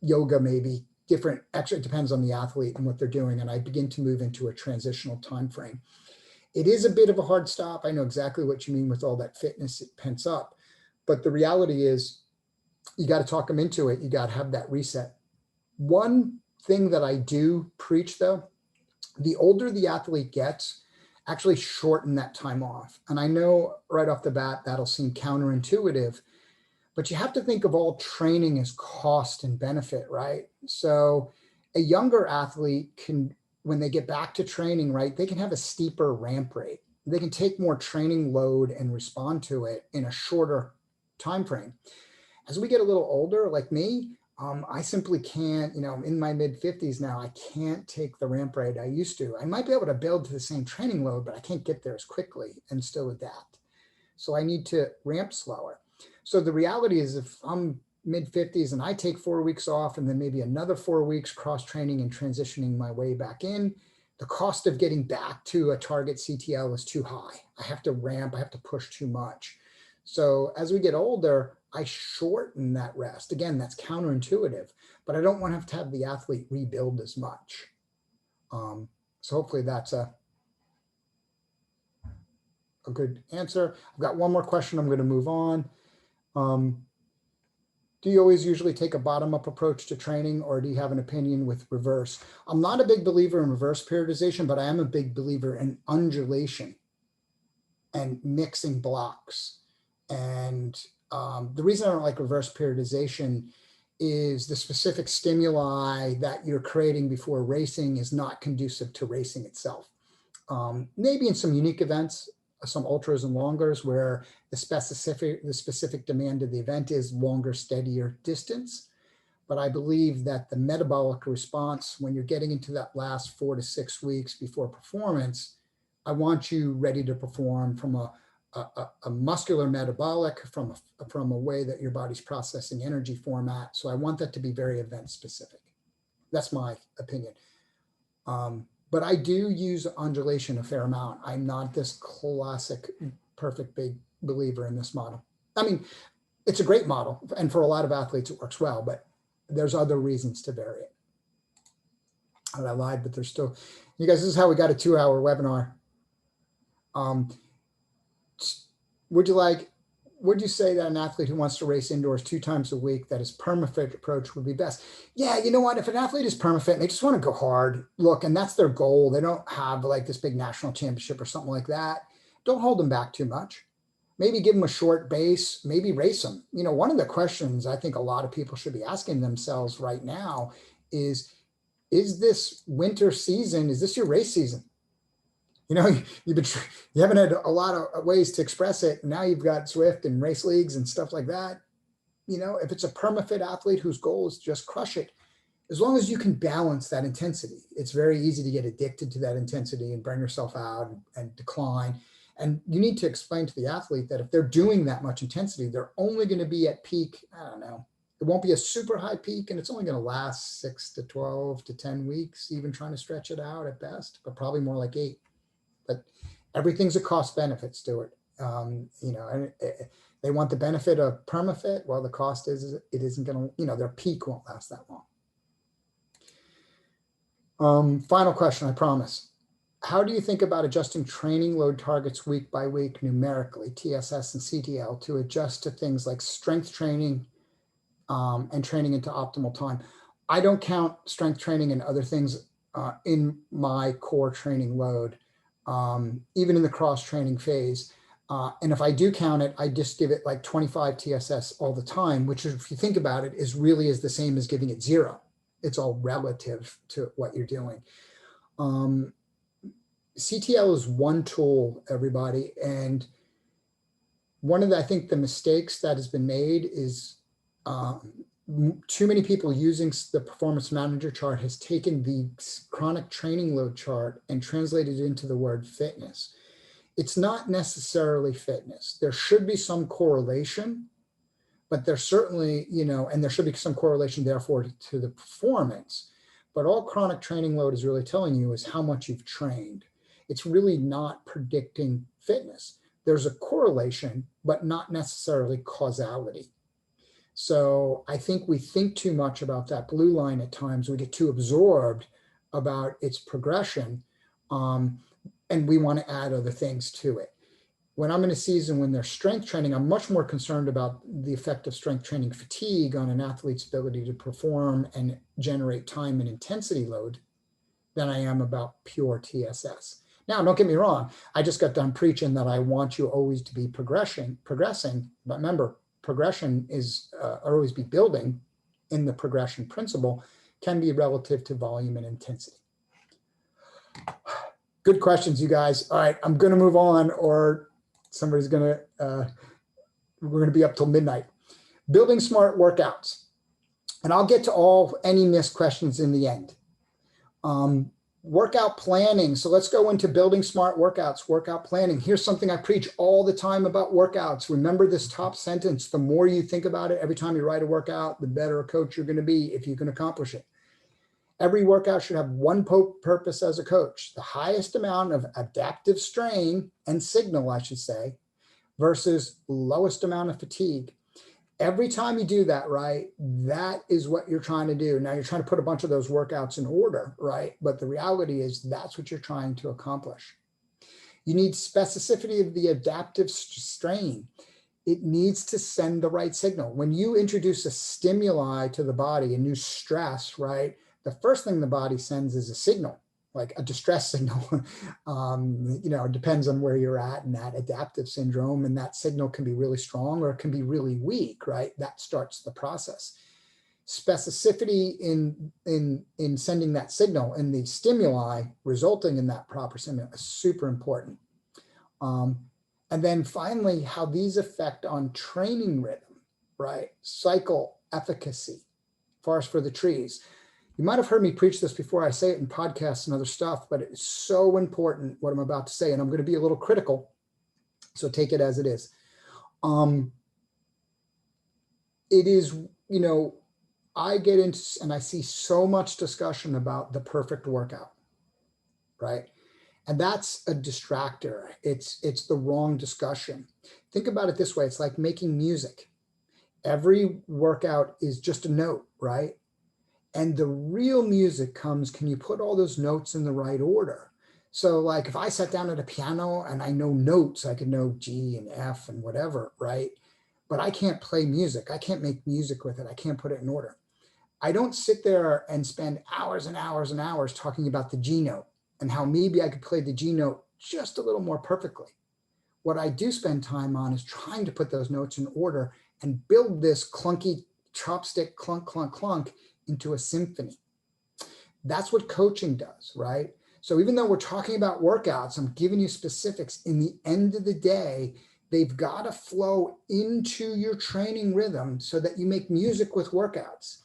yoga, maybe different. Actually, it depends on the athlete and what they're doing. And I begin to move into a transitional time frame. It is a bit of a hard stop. I know exactly what you mean with all that fitness it pents up. But the reality is you got to talk them into it. You got to have that reset. One thing that I do preach, though, the older the athlete gets, actually shorten that time off. And I know right off the bat, that'll seem counterintuitive, but you have to think of all training as cost and benefit, right? So a younger athlete can, when they get back to training, right, they can have a steeper ramp rate. They can take more training load and respond to it in a shorter time frame. As we get a little older, like me, I simply can't, I'm in my mid 50s now, I can't take the ramp rate I used to. I might be able to build to the same training load, but I can't get there as quickly and still adapt. So I need to ramp slower. So the reality is if I'm mid 50s and I take 4 weeks off and then maybe another 4 weeks cross training and transitioning my way back in, the cost of getting back to a target CTL is too high. I have to ramp, I have to push too much. So as we get older, I shorten that rest. Again, that's counterintuitive, but I don't want to have the athlete rebuild as much. So hopefully that's a a good answer. I've got one more question. I'm going to move on. Do you always usually take a bottom-up approach to training, or do you have an opinion with reverse? I'm not a big believer in reverse periodization, but I am a big believer in undulation and mixing blocks. And the reason I don't like reverse periodization is the specific stimuli that you're creating before racing is not conducive to racing itself. Maybe in some unique events, some ultras and longers where the specific demand of the event is longer, steadier distance. But I believe that the metabolic response, when you're getting into that last 4 to 6 weeks before performance, I want you ready to perform from a muscular metabolic, from a way that your body's processing energy format. So I want that to be very event specific. That's my opinion. But I do use undulation a fair amount. I'm not this classic, perfect big believer in this model. I mean, it's a great model, and for a lot of athletes, it works well, but there's other reasons to vary it. And I lied, but there's still, you guys, this is how we got a 2-hour webinar. Would you say that an athlete who wants to race indoors 2 times a week, that his permafit approach would be best? Yeah, you know what? If an athlete is permafit and they just want to go hard, look, and that's their goal, they don't have like this big national championship or something like that, don't hold them back too much. Maybe give them a short base, maybe race them. You know, one of the questions I think a lot of people should be asking themselves right now is this winter season, is this your race season? You know, you haven't had a lot of ways to express it. Now you've got Swift and race leagues and stuff like that. You know, if it's a permafit athlete whose goal is just crush it, as long as you can balance that intensity, it's very easy to get addicted to that intensity and burn yourself out and decline. And you need to explain to the athlete that if they're doing that much intensity, they're only going to be at peak, I don't know, it won't be a super high peak, and it's only going to last 6 to 12 to 10 weeks, even trying to stretch it out at best, but probably more like 8. But everything's a cost benefits to it. You know, and they want the benefit of permafit. Well, the cost is it isn't going to, you know, their peak won't last that long. Final question, I promise. How do you think about adjusting training load targets week by week numerically, TSS and CTL, to adjust to things like strength training and training into optimal time? I don't count strength training and other things in my core training load. Even in the cross training phase. And if I do count it, I just give it like 25 TSS all the time, which if you think about it is the same as giving it 0. It's all relative to what you're doing. CTL is one tool, everybody. And one of the, I think the mistakes that has been made is too many people using the performance manager chart has taken the chronic training load chart and translated it into the word fitness. It's not necessarily fitness. There should be some correlation, but there's certainly, you know, and there should be some correlation therefore to the performance. But all chronic training load is really telling you is how much you've trained. It's really not predicting fitness. There's a correlation, but not necessarily causality. So I think we think too much about that blue line at times. We get too absorbed about its progression, and we want to add other things to it. When I'm in a season when there's strength training, I'm much more concerned about the effect of strength training fatigue on an athlete's ability to perform and generate time and intensity load than I am about pure TSS. Now, don't get me wrong. I just got done preaching that I want you always to be progressing. But remember, progression is always be building in the progression principle can be relative to volume and intensity. Good questions, you guys. All right, I'm going to move on or somebody's going to, we're going to be up till midnight. Building smart workouts. And I'll get to any missed questions in the end. Workout planning. So let's go into building smart workouts, workout planning. Here's something I preach all the time about workouts. Remember this top sentence. The more you think about it, every time you write a workout, the better a coach you're going to be if you can accomplish it. Every workout should have one purpose as a coach, the highest amount of adaptive strain and signal, I should say, versus lowest amount of fatigue. Every time you do that, right, that is what you're trying to do. Now you're trying to put a bunch of those workouts in order, right? But the reality is that's what you're trying to accomplish. You need specificity of the adaptive strain. It needs to send the right signal. When you introduce a stimuli to the body, a new stress, right? The first thing the body sends is a signal, like a distress signal. It depends on where you're at in that adaptive syndrome, and that signal can be really strong or it can be really weak, right? That starts the process. Specificity in sending that signal and the stimuli resulting in that proper signal is super important. And then finally, how these affect on training rhythm, right? Cycle efficacy, forest for the trees. You might have heard me preach this before. I say it in podcasts and other stuff, but it's so important what I'm about to say. And I'm going to be a little critical, so take it as it is. It is, I get into, and I see so much discussion about the perfect workout, right? And that's a distractor. It's the wrong discussion. Think about it this way. It's like making music. Every workout is just a note, right? And the real music comes, can you put all those notes in the right order? So like if I sat down at a piano and I know notes, I could know G and F and whatever, right? But I can't play music. I can't make music with it. I can't put it in order. I don't sit there and spend hours and hours and hours talking about the G note and how maybe I could play the G note just a little more perfectly. What I do spend time on is trying to put those notes in order and build this clunky chopstick clunk, clunk, clunk into a symphony. That's what coaching does, right? So even though we're talking about workouts, I'm giving you specifics. In the end of the day, they've got to flow into your training rhythm so that you make music with workouts.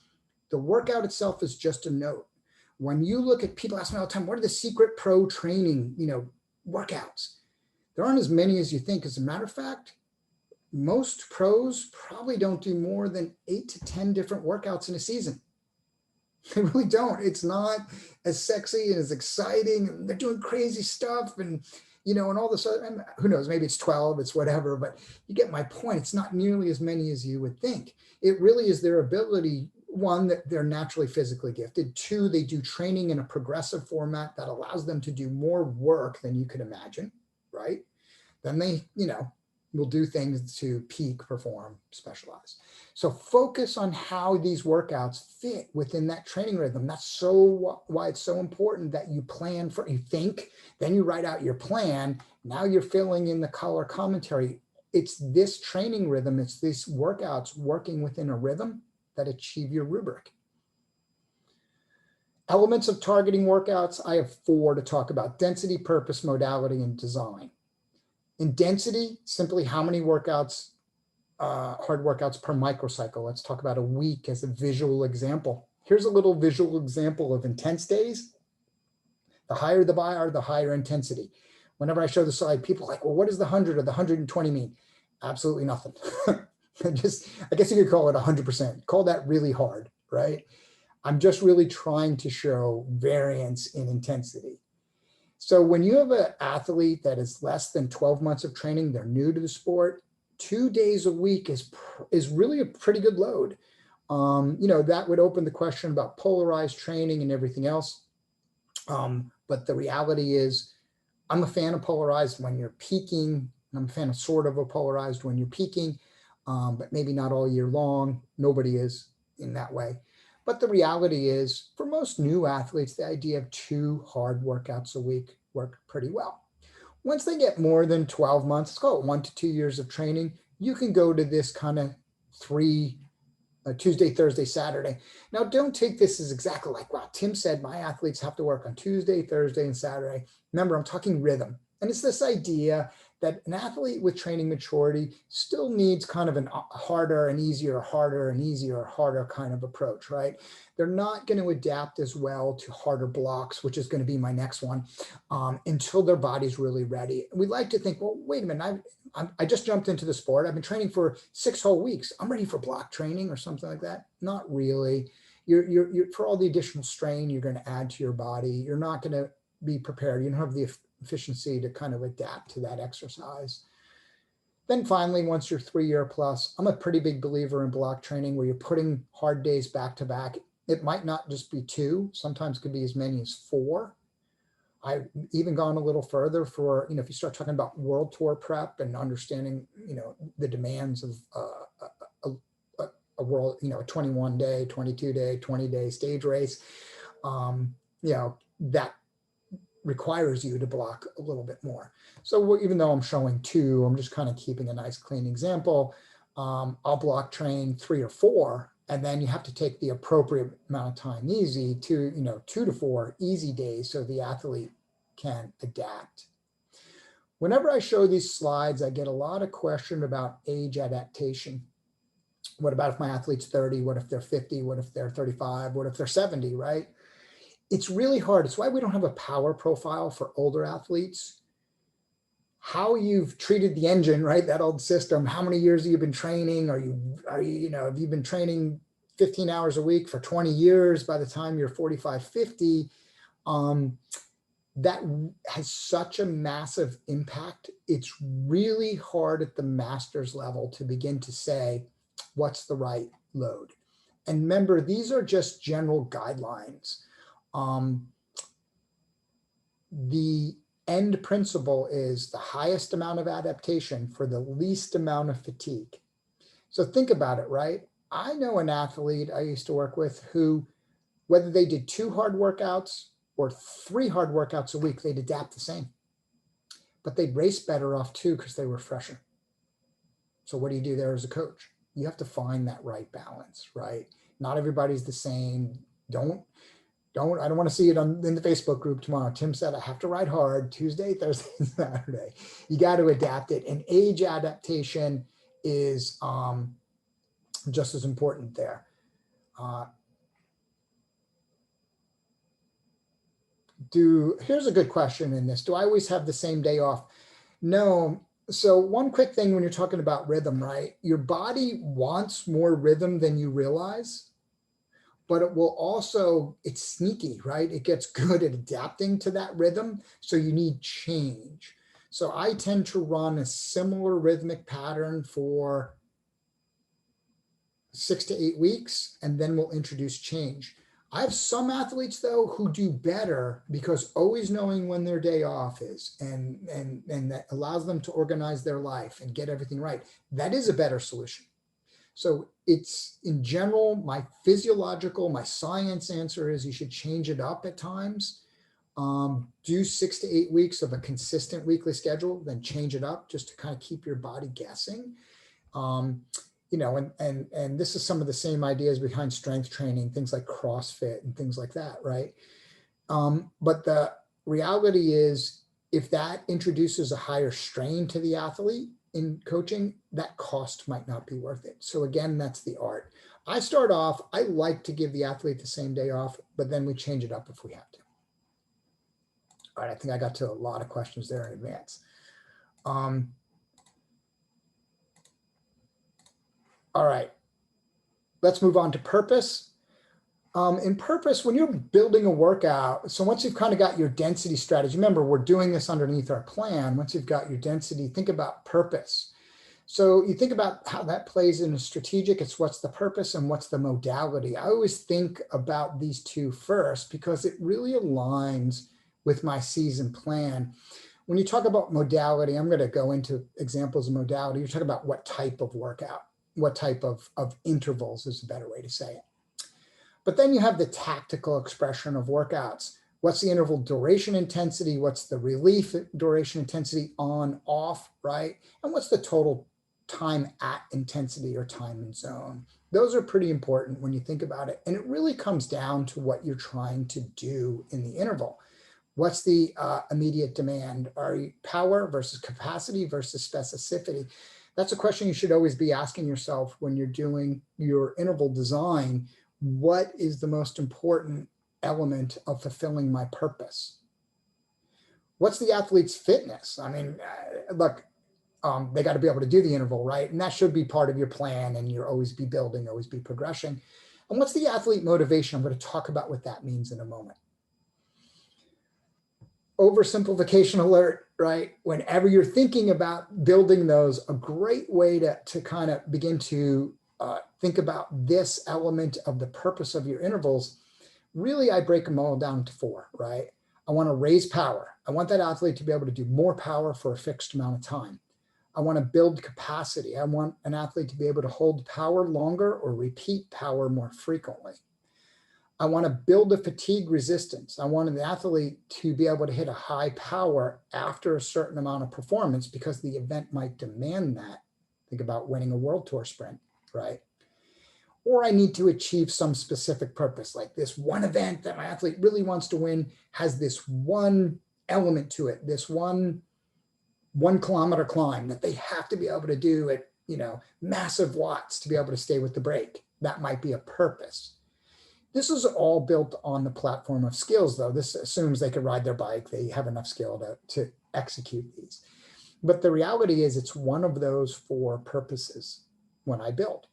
The workout itself is just a note. When you look at, people ask me all the time, what are the secret pro training, workouts? There aren't as many as you think. As a matter of fact, most pros probably don't do more than 8 to 10 different workouts in a season. They really don't. It's not as sexy and as exciting. They're doing crazy stuff and, and all this other, and who knows, maybe it's 12, it's whatever, but you get my point. It's not nearly as many as you would think. It really is their ability, one, that they're naturally physically gifted. Two, they do training in a progressive format that allows them to do more work than you could imagine, right? Then they, will do things to peak, perform, specialize. So focus on how these workouts fit within that training rhythm. That's why it's so important that you plan for, you think, then you write out your plan. Now you're filling in the color commentary. It's this training rhythm, it's these workouts working within a rhythm that achieve your rubric. Elements of targeting workouts, I have 4 to talk about: density, purpose, modality, and design. In density, simply how many workouts, hard workouts per microcycle. Let's talk about a week as a visual example. Here's a little visual example of intense days. The higher the bar, the higher intensity. Whenever I show the slide, people are like, well, what does the 100 or the 120 mean? Absolutely nothing. I guess you could call it 100%. Call that really hard, right? I'm just really trying to show variance in intensity. So when you have an athlete that is less than 12 months of training, they're new to the sport, 2 days a week is really a pretty good load. That would open the question about polarized training and everything else. But the reality is, I'm a fan of polarized when you're peaking. I'm a fan of sort of a polarized when you're peaking, but maybe not all year long. Nobody is in that way. But the reality is, for most new athletes, the idea of 2 hard workouts a week work pretty well. Once they get more than 12 months, let's call it 1 to 2 years of training, you can go to this kind of 3, Tuesday, Thursday, Saturday. Now, don't take this as exactly like, wow, Tim said my athletes have to work on Tuesday, Thursday, and Saturday. Remember, I'm talking rhythm. And it's this idea that an athlete with training maturity still needs kind of a harder and easier, harder and easier, harder kind of approach, right? They're not going to adapt as well to harder blocks, which is going to be my next one, until their body's really ready. We like to think, well, wait a minute, I just jumped into the sport. I've been training for 6 whole weeks. I'm ready for block training or something like that. Not really. You're for all the additional strain you're going to add to your body, you're not going to be prepared. You don't have the efficiency to kind of adapt to that exercise. Then finally, once you're 3-year plus, I'm a pretty big believer in block training where you're putting hard days back to back. It might not just be 2, sometimes it could be as many as 4. I've even gone a little further for, if you start talking about world tour prep and understanding, the demands of a world, a 21 day, 22 day, 20 day stage race, that requires you to block a little bit more. So even though I'm showing 2, I'm just kind of keeping a nice clean example. I'll block train 3 or 4, and then you have to take the appropriate amount of time easy to, 2 to 4 easy days so the athlete can adapt. Whenever I show these slides, I get a lot of question about age adaptation. What about if my athlete's 30? What if they're 50? What if they're 35? What if they're 70, right? It's really hard. It's why we don't have a power profile for older athletes. How you've treated the engine, right? That old system. How many years have you been training? Have you been training 15 hours a week for 20 years by the time you're 45, 50? That has such a massive impact. It's really hard at the master's level to begin to say, what's the right load? And remember, these are just general guidelines. The end principle is the highest amount of adaptation for the least amount of fatigue. So think about it, right? I know an athlete I used to work with who, whether they did 2 hard workouts or 3 hard workouts a week, they'd adapt the same. But they'd race better off 2 because they were fresher. So what do you do there as a coach? You have to find that right balance, right? Not everybody's the same. I don't want to see it in the Facebook group tomorrow. Tim said, I have to ride hard Tuesday, Thursday, Saturday. You got to adapt it. And age adaptation is just as important there. Here's a good question in this. Do I always have the same day off? No. So one quick thing when you're talking about rhythm, right? Your body wants more rhythm than you realize, but it will also, it's sneaky, right? It gets good at adapting to that rhythm. So you need change. So I tend to run a similar rhythmic pattern for 6 to 8 weeks, and then we'll introduce change. I have some athletes though who do better because always knowing when their day off is and that allows them to organize their life and get everything right. That is a better solution. So it's in general, my science answer is you should change it up at times. Do 6 to 8 weeks of a consistent weekly schedule, then change it up just to kind of keep your body guessing. And this is some of the same ideas behind strength training, things like CrossFit and things like that, right? But the reality is, if that introduces a higher strain to the athlete in coaching, that cost might not be worth it. So again, that's the art. I start off, I like to give the athlete the same day off, but then we change it up if we have to. All right, I think I got to a lot of questions there in advance. All right, let's move on to purpose. In purpose, when you're building a workout, so once you've kind of got your density strategy, remember we're doing this underneath our plan. Once you've got your density, think about purpose. So you think about how that plays in a strategic, it's what's the purpose and what's the modality. I always think about these two first because it really aligns with my season plan. When you talk about modality, I'm going to go into examples of modality. You're talking about what type of workout, what type of intervals is a better way to say it. But then you have the tactical expression of workouts. What's the interval duration intensity? What's the relief duration intensity on, off, right? And what's the total time at intensity or time in zone? Those are pretty important when you think about it. And it really comes down to what you're trying to do in the interval. What's the immediate demand? Are you power versus capacity versus specificity? That's a question you should always be asking yourself when you're doing your interval design. What is the most important element of fulfilling my purpose? What's the athlete's fitness? I mean, look, they got to be able to do the interval, right? And that should be part of your plan, and you'll always be building, always be progressing. And what's the athlete motivation? I'm going to talk about what that means in a moment. Oversimplification alert, right? Whenever you're thinking about building those, a great way to kind of begin to think about this element of the purpose of your intervals, really I break them all down to 4, right? I want to raise power. I want that athlete to be able to do more power for a fixed amount of time. I want to build capacity. I want an athlete to be able to hold power longer or repeat power more frequently. I want to build a fatigue resistance. I want an athlete to be able to hit a high power after a certain amount of performance because the event might demand that. Think about winning a world tour sprint, right? Or I need to achieve some specific purpose, like this one event that my athlete really wants to win has this one element to it, this one kilometer climb that they have to be able to do at, massive watts to be able to stay with the break. That might be a purpose. This is all built on the platform of skills, though. This assumes they can ride their bike. They have enough skill to execute these. But the reality is it's one of those 4 purposes when I build.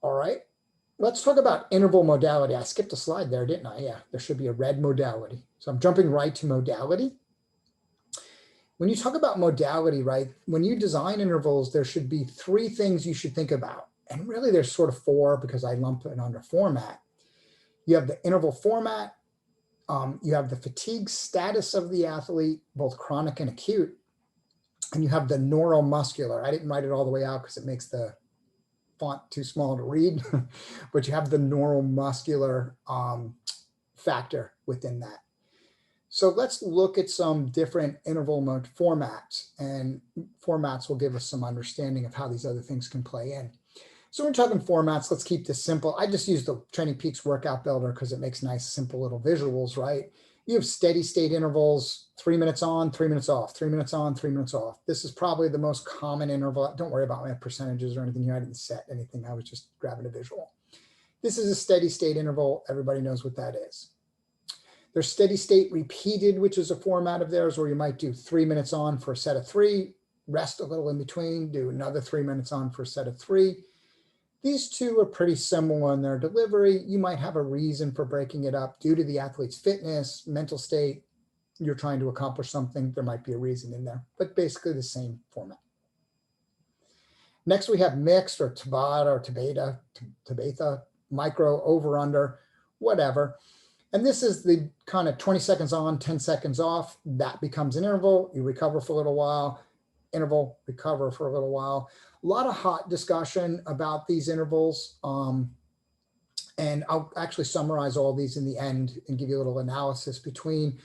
All right, let's talk about interval modality. I skipped a slide there, didn't I? Yeah, there should be a red modality. So I'm jumping right to modality. When you talk about modality, right, when you design intervals, there should be 3 things you should think about. And really there's sort of 4 because I lump it under format. You have the interval format, you have the fatigue status of the athlete, both chronic and acute, and you have the neuromuscular. I didn't write it all the way out because it makes the font too small to read, but you have the neuromuscular factor within that. So let's look at some different interval mode formats, and formats will give us some understanding of how these other things can play in. So we're talking formats. Let's keep this simple. I just use the Training Peaks workout builder because it makes nice, simple little visuals, right? You have steady state intervals, 3 minutes on, 3 minutes off, 3 minutes on, 3 minutes off. This is probably the most common interval. Don't worry about my percentages or anything here. I didn't set anything. I was just grabbing a visual. This is a steady state interval. Everybody knows what that is. There's steady state repeated, which is a format of theirs where you might do 3 minutes on for a set of 3, rest a little in between, do another 3 minutes on for a set of 3. These 2 are pretty similar in their delivery. You might have a reason for breaking it up due to the athlete's fitness, mental state. You're trying to accomplish something. There might be a reason in there, but basically the same format. Next, we have mixed or Tabata or Tabata, micro, over, under, whatever. And this is the kind of 20 seconds on, 10 seconds off. That becomes an interval. You recover for a little while. Interval, recover for a little while. A lot of hot discussion about these intervals. And I'll actually summarize all these in the end and give you a little analysis between.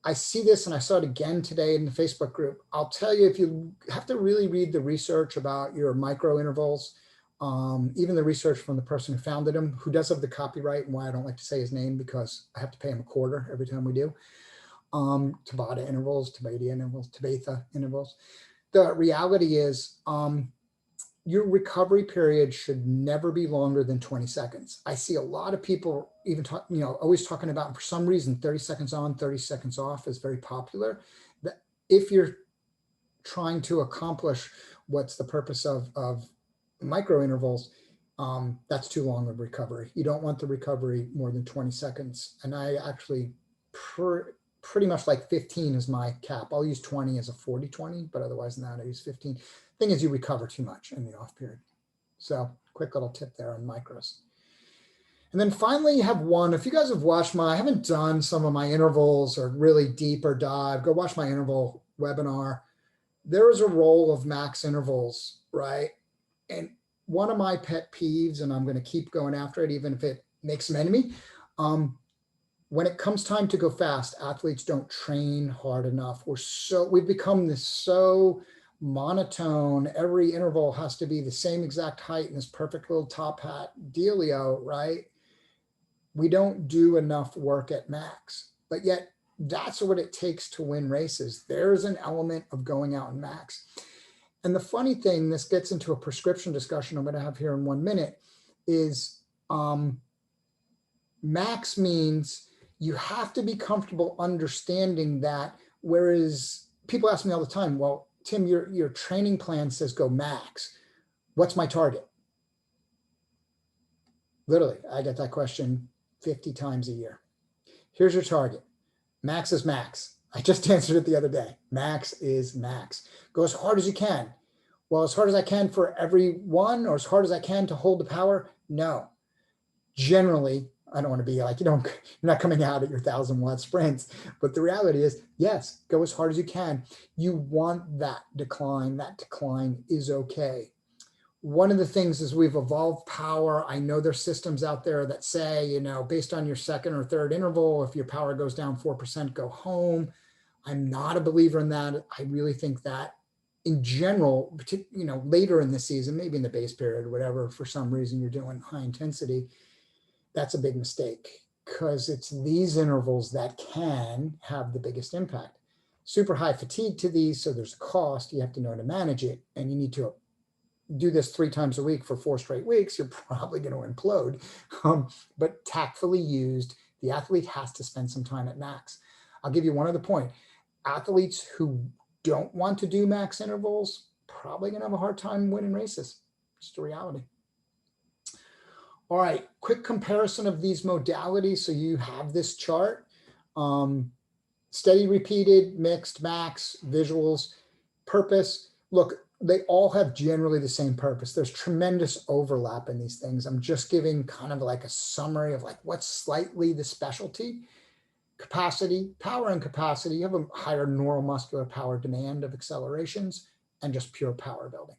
I see this and I saw it again today in the Facebook group. I'll tell you, if you have to really read the research about your micro intervals, even the research from the person who founded them, who does have the copyright, and why I don't like to say his name because I have to pay him a quarter every time we do. Tabata intervals, Tabata intervals. The reality is your recovery period should never be longer than 20 seconds. I see a lot of people even always talking about, for some reason, 30 seconds on, 30 seconds off is very popular. That if you're trying to accomplish what's the purpose of micro intervals, that's too long of recovery. You don't want the recovery more than 20 seconds. And I actually pretty much like 15 is my cap. I'll use 20 as a 40-20, but otherwise than that, I use 15. Thing is, you recover too much in the off period. So quick little tip there on micros. And then finally, you have one. If you guys have watched I haven't done some of my intervals or really deeper dive, go watch my interval webinar. There is a role of max intervals, right? And one of my pet peeves, and I'm going to keep going after it, even if it makes an enemy. When it comes time to go fast, athletes don't train hard enough. We've become this so monotone. Every interval has to be the same exact height and this perfect little top hat dealio, right? We don't do enough work at max, but yet that's what it takes to win races. There's an element of going out and max. And the funny thing, this gets into a prescription discussion I'm going to have here in 1 minute, is max means you have to be comfortable understanding that, whereas people ask me all the time, well, Tim, your training plan says go max. What's my target? Literally, I get that question 50 times a year. Here's your target. Max is max. I just answered it the other day. Max is max. Go as hard as you can. Well, as hard as I can for every one, or as hard as I can to hold the power? No. Generally, I don't want to be like, you're not coming out at your 1,000-watt sprints, but the reality is, yes, go as hard as you can. You want that decline. That decline is okay. One of the things is we've evolved power. I know there's systems out there that say, based on your second or third interval, if your power goes down 4%, go home. I'm not a believer in that. I really think that in general, later in the season, maybe in the base period or whatever, for some reason you're doing high intensity, that's a big mistake, because it's these intervals that can have the biggest impact. Super high fatigue to these, so there's a cost. You have to know how to manage it, and you need to do this 3 times a week for 4 straight weeks, you're probably going to implode. But tactfully used, the athlete has to spend some time at max. I'll give you one other point. Athletes who don't want to do max intervals probably going to have a hard time winning races. Just a reality. All right, quick comparison of these modalities. So you have this chart. Steady, repeated, mixed, max, visuals, purpose. Look, they all have generally the same purpose. There's tremendous overlap in these things. I'm just giving kind of like a summary of like what's slightly the specialty. Capacity, power and capacity. You have a higher neuromuscular power demand of accelerations and just pure power building.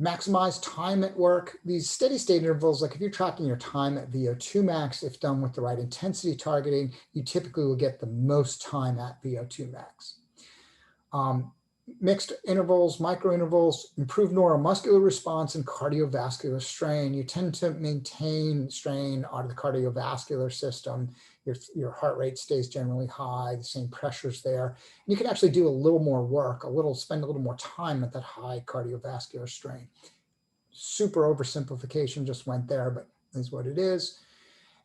Maximize time at work. These steady state intervals, like if you're tracking your time at VO2 max, if done with the right intensity targeting, you typically will get the most time at VO2 max. Mixed intervals, micro intervals, improve neuromuscular response and cardiovascular strain. You tend to maintain strain out of the cardiovascular system. Your heart rate stays generally high, the same pressures there. And you can actually do a little more work, spend a little more time at that high cardiovascular strain. Super oversimplification just went there, but is what it is.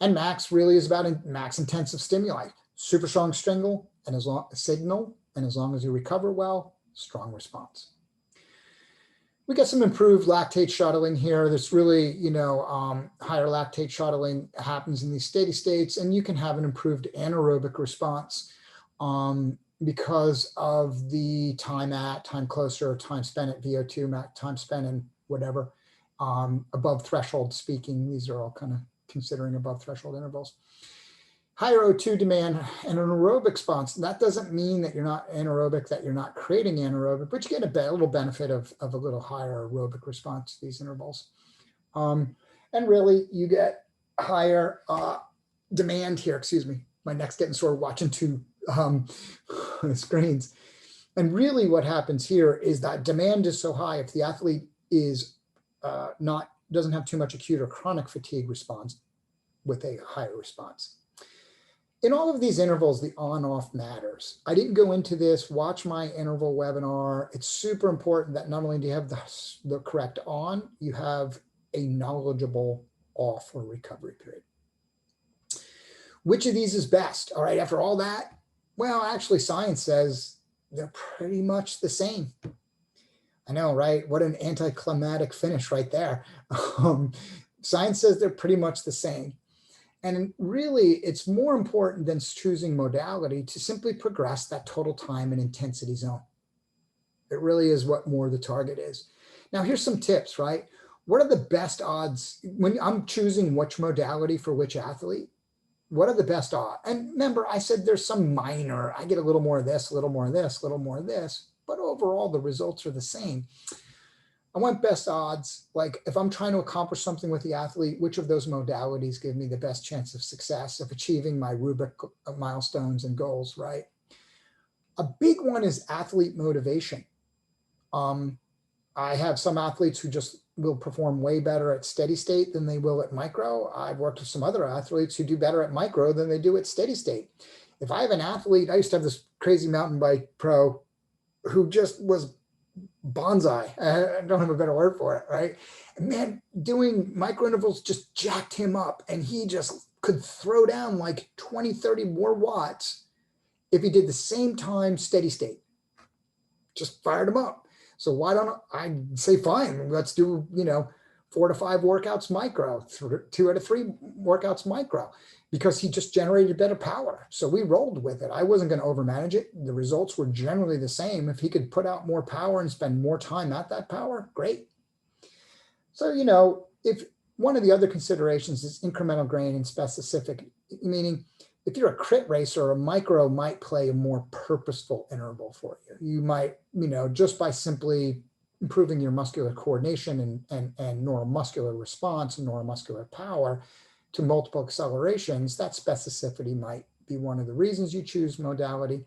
And max really is about max intensive stimuli. Super strong signal, and as long as you recover well, strong response. We got some improved lactate shuttling here. There's really, higher lactate shuttling happens in these steady states, and you can have an improved anaerobic response because of the time closer, time spent at VO2, time spent in whatever, above threshold speaking. These are all kind of considering above threshold intervals. Higher O2 demand and an aerobic response. That doesn't mean that you're not anaerobic, that you're not creating anaerobic, but you get a little benefit of a little higher aerobic response to these intervals. And really, you get higher demand here. Excuse me, my neck's getting sore watching 2 screens. And really what happens here is that demand is so high, if the athlete is doesn't have too much acute or chronic fatigue response with a higher response. In all of these intervals, the on-off matters. I didn't go into this. Watch my interval webinar. It's super important that not only do you have the correct on, you have a knowledgeable off or recovery period. Which of these is best? All right, after all that, well, actually science says they're pretty much the same. I know, right? What an anticlimactic finish right there. Science says they're pretty much the same. And really, it's more important than choosing modality to simply progress that total time and intensity zone. It really is what more the target is. Now, here's some tips, right? What are the best odds when I'm choosing which modality for which athlete? What are the best odds? And remember, I said there's some minor, I get a little more of this, a little more of this, a little more of this, but overall the results are the same. I want best odds. Like if I'm trying to accomplish something with the athlete, which of those modalities give me the best chance of success of achieving my rubric of milestones and goals, right? A big one is athlete motivation. I have some athletes who just will perform way better at steady state than they will at micro. I've worked with some other athletes who do better at micro than they do at steady state. If I have an athlete, I used to have this crazy mountain bike pro who just was bonsai. I don't have a better word for it, right? And man, doing micro intervals just jacked him up, and he just could throw down like 20, 30 more watts if he did the same time steady state. Just fired him up. So why don't I say, fine, let's do, 4 to 5 workouts micro, 2 out of 3 workouts micro, because he just generated better power. So we rolled with it. I wasn't going to overmanage it. The results were generally the same. If he could put out more power and spend more time at that power, great. So, if one of the other considerations is incremental gain and specific, meaning if you're a crit racer, a micro might play a more purposeful interval for you. You might, just by simply improving your muscular coordination and neuromuscular response and neuromuscular power to multiple accelerations, that specificity might be one of the reasons you choose modality.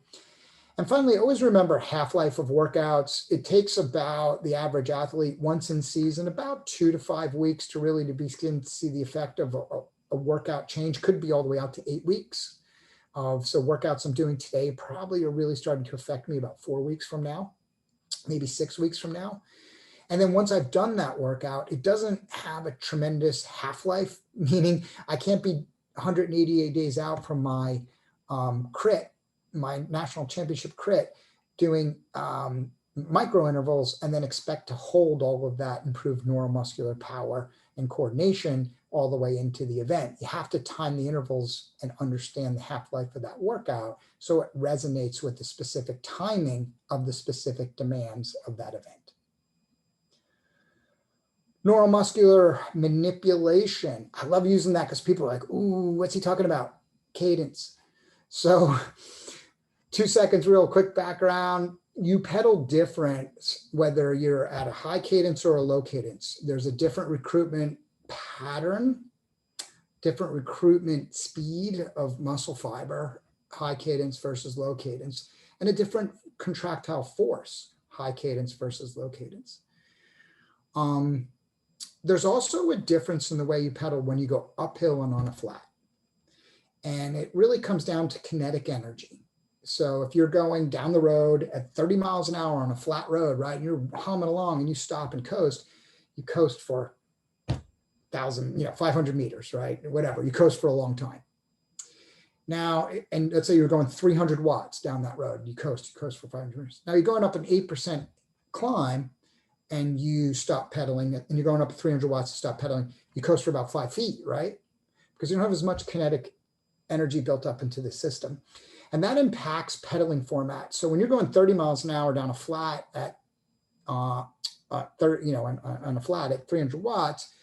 And finally, always remember half-life of workouts. It takes about the average athlete once in season, about 2 to 5 weeks to really begin to see the effect of a workout change. Could be all the way out to 8 weeks. So workouts I'm doing today probably are really starting to affect me about 4 weeks from now, maybe 6 weeks from now. And then once I've done that workout, it doesn't have a tremendous half-life, meaning I can't be 188 days out from my crit, my national championship crit, doing micro intervals and then expect to hold all of that improved neuromuscular power and coordination all the way into the event. You have to time the intervals and understand the half-life of that workout so it resonates with the specific timing of the specific demands of that event. Neuromuscular manipulation. I love using that because people are like, ooh, what's he talking about? Cadence. So 2 seconds, real quick background. You pedal different whether you're at a high cadence or a low cadence. There's a different recruitment pattern, different recruitment speed of muscle fiber, high cadence versus low cadence, and a different contractile force, high cadence versus low cadence. There's also a difference in the way you pedal when you go uphill and on a flat. And it really comes down to kinetic energy. So if you're going down the road at 30 miles an hour on a flat road, right, and you're humming along and you stop and coast, you coast for 500 meters, right? Whatever, you coast for a long time. Now, and let's say you're going 300 watts down that road, you coast for 500 meters. Now you're going up an 8% climb and you stop pedaling, and you're going up 300 watts to stop pedaling, you coast for about 5 feet, right? Because you don't have as much kinetic energy built up into the system. And that impacts pedaling format. So when you're going 30 miles an hour down a flat at on a flat at 300 watts,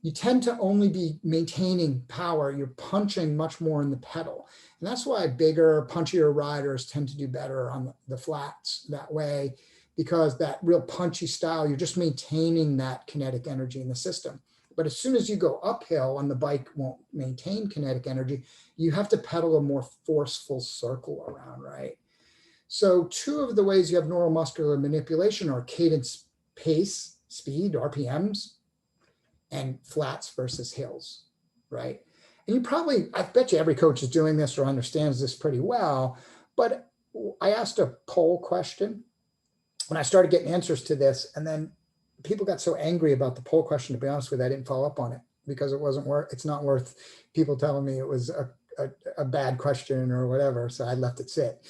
you tend to only be maintaining power. You're punching much more in the pedal. And that's why bigger, punchier riders tend to do better on the flats that way, because that real punchy style, you're just maintaining that kinetic energy in the system. But as soon as you go uphill and the bike won't maintain kinetic energy, you have to pedal a more forceful circle around, right? So 2 of the ways you have neuromuscular manipulation are cadence, pace, speed, RPMs, and flats versus hills, right? And you probably, I bet you every coach is doing this or understands this pretty well, but I asked a poll question when I started getting answers to this, and then people got so angry about the poll question, to be honest with you, I didn't follow up on it because it's not worth people telling me it was a bad question or whatever. So I left it sit.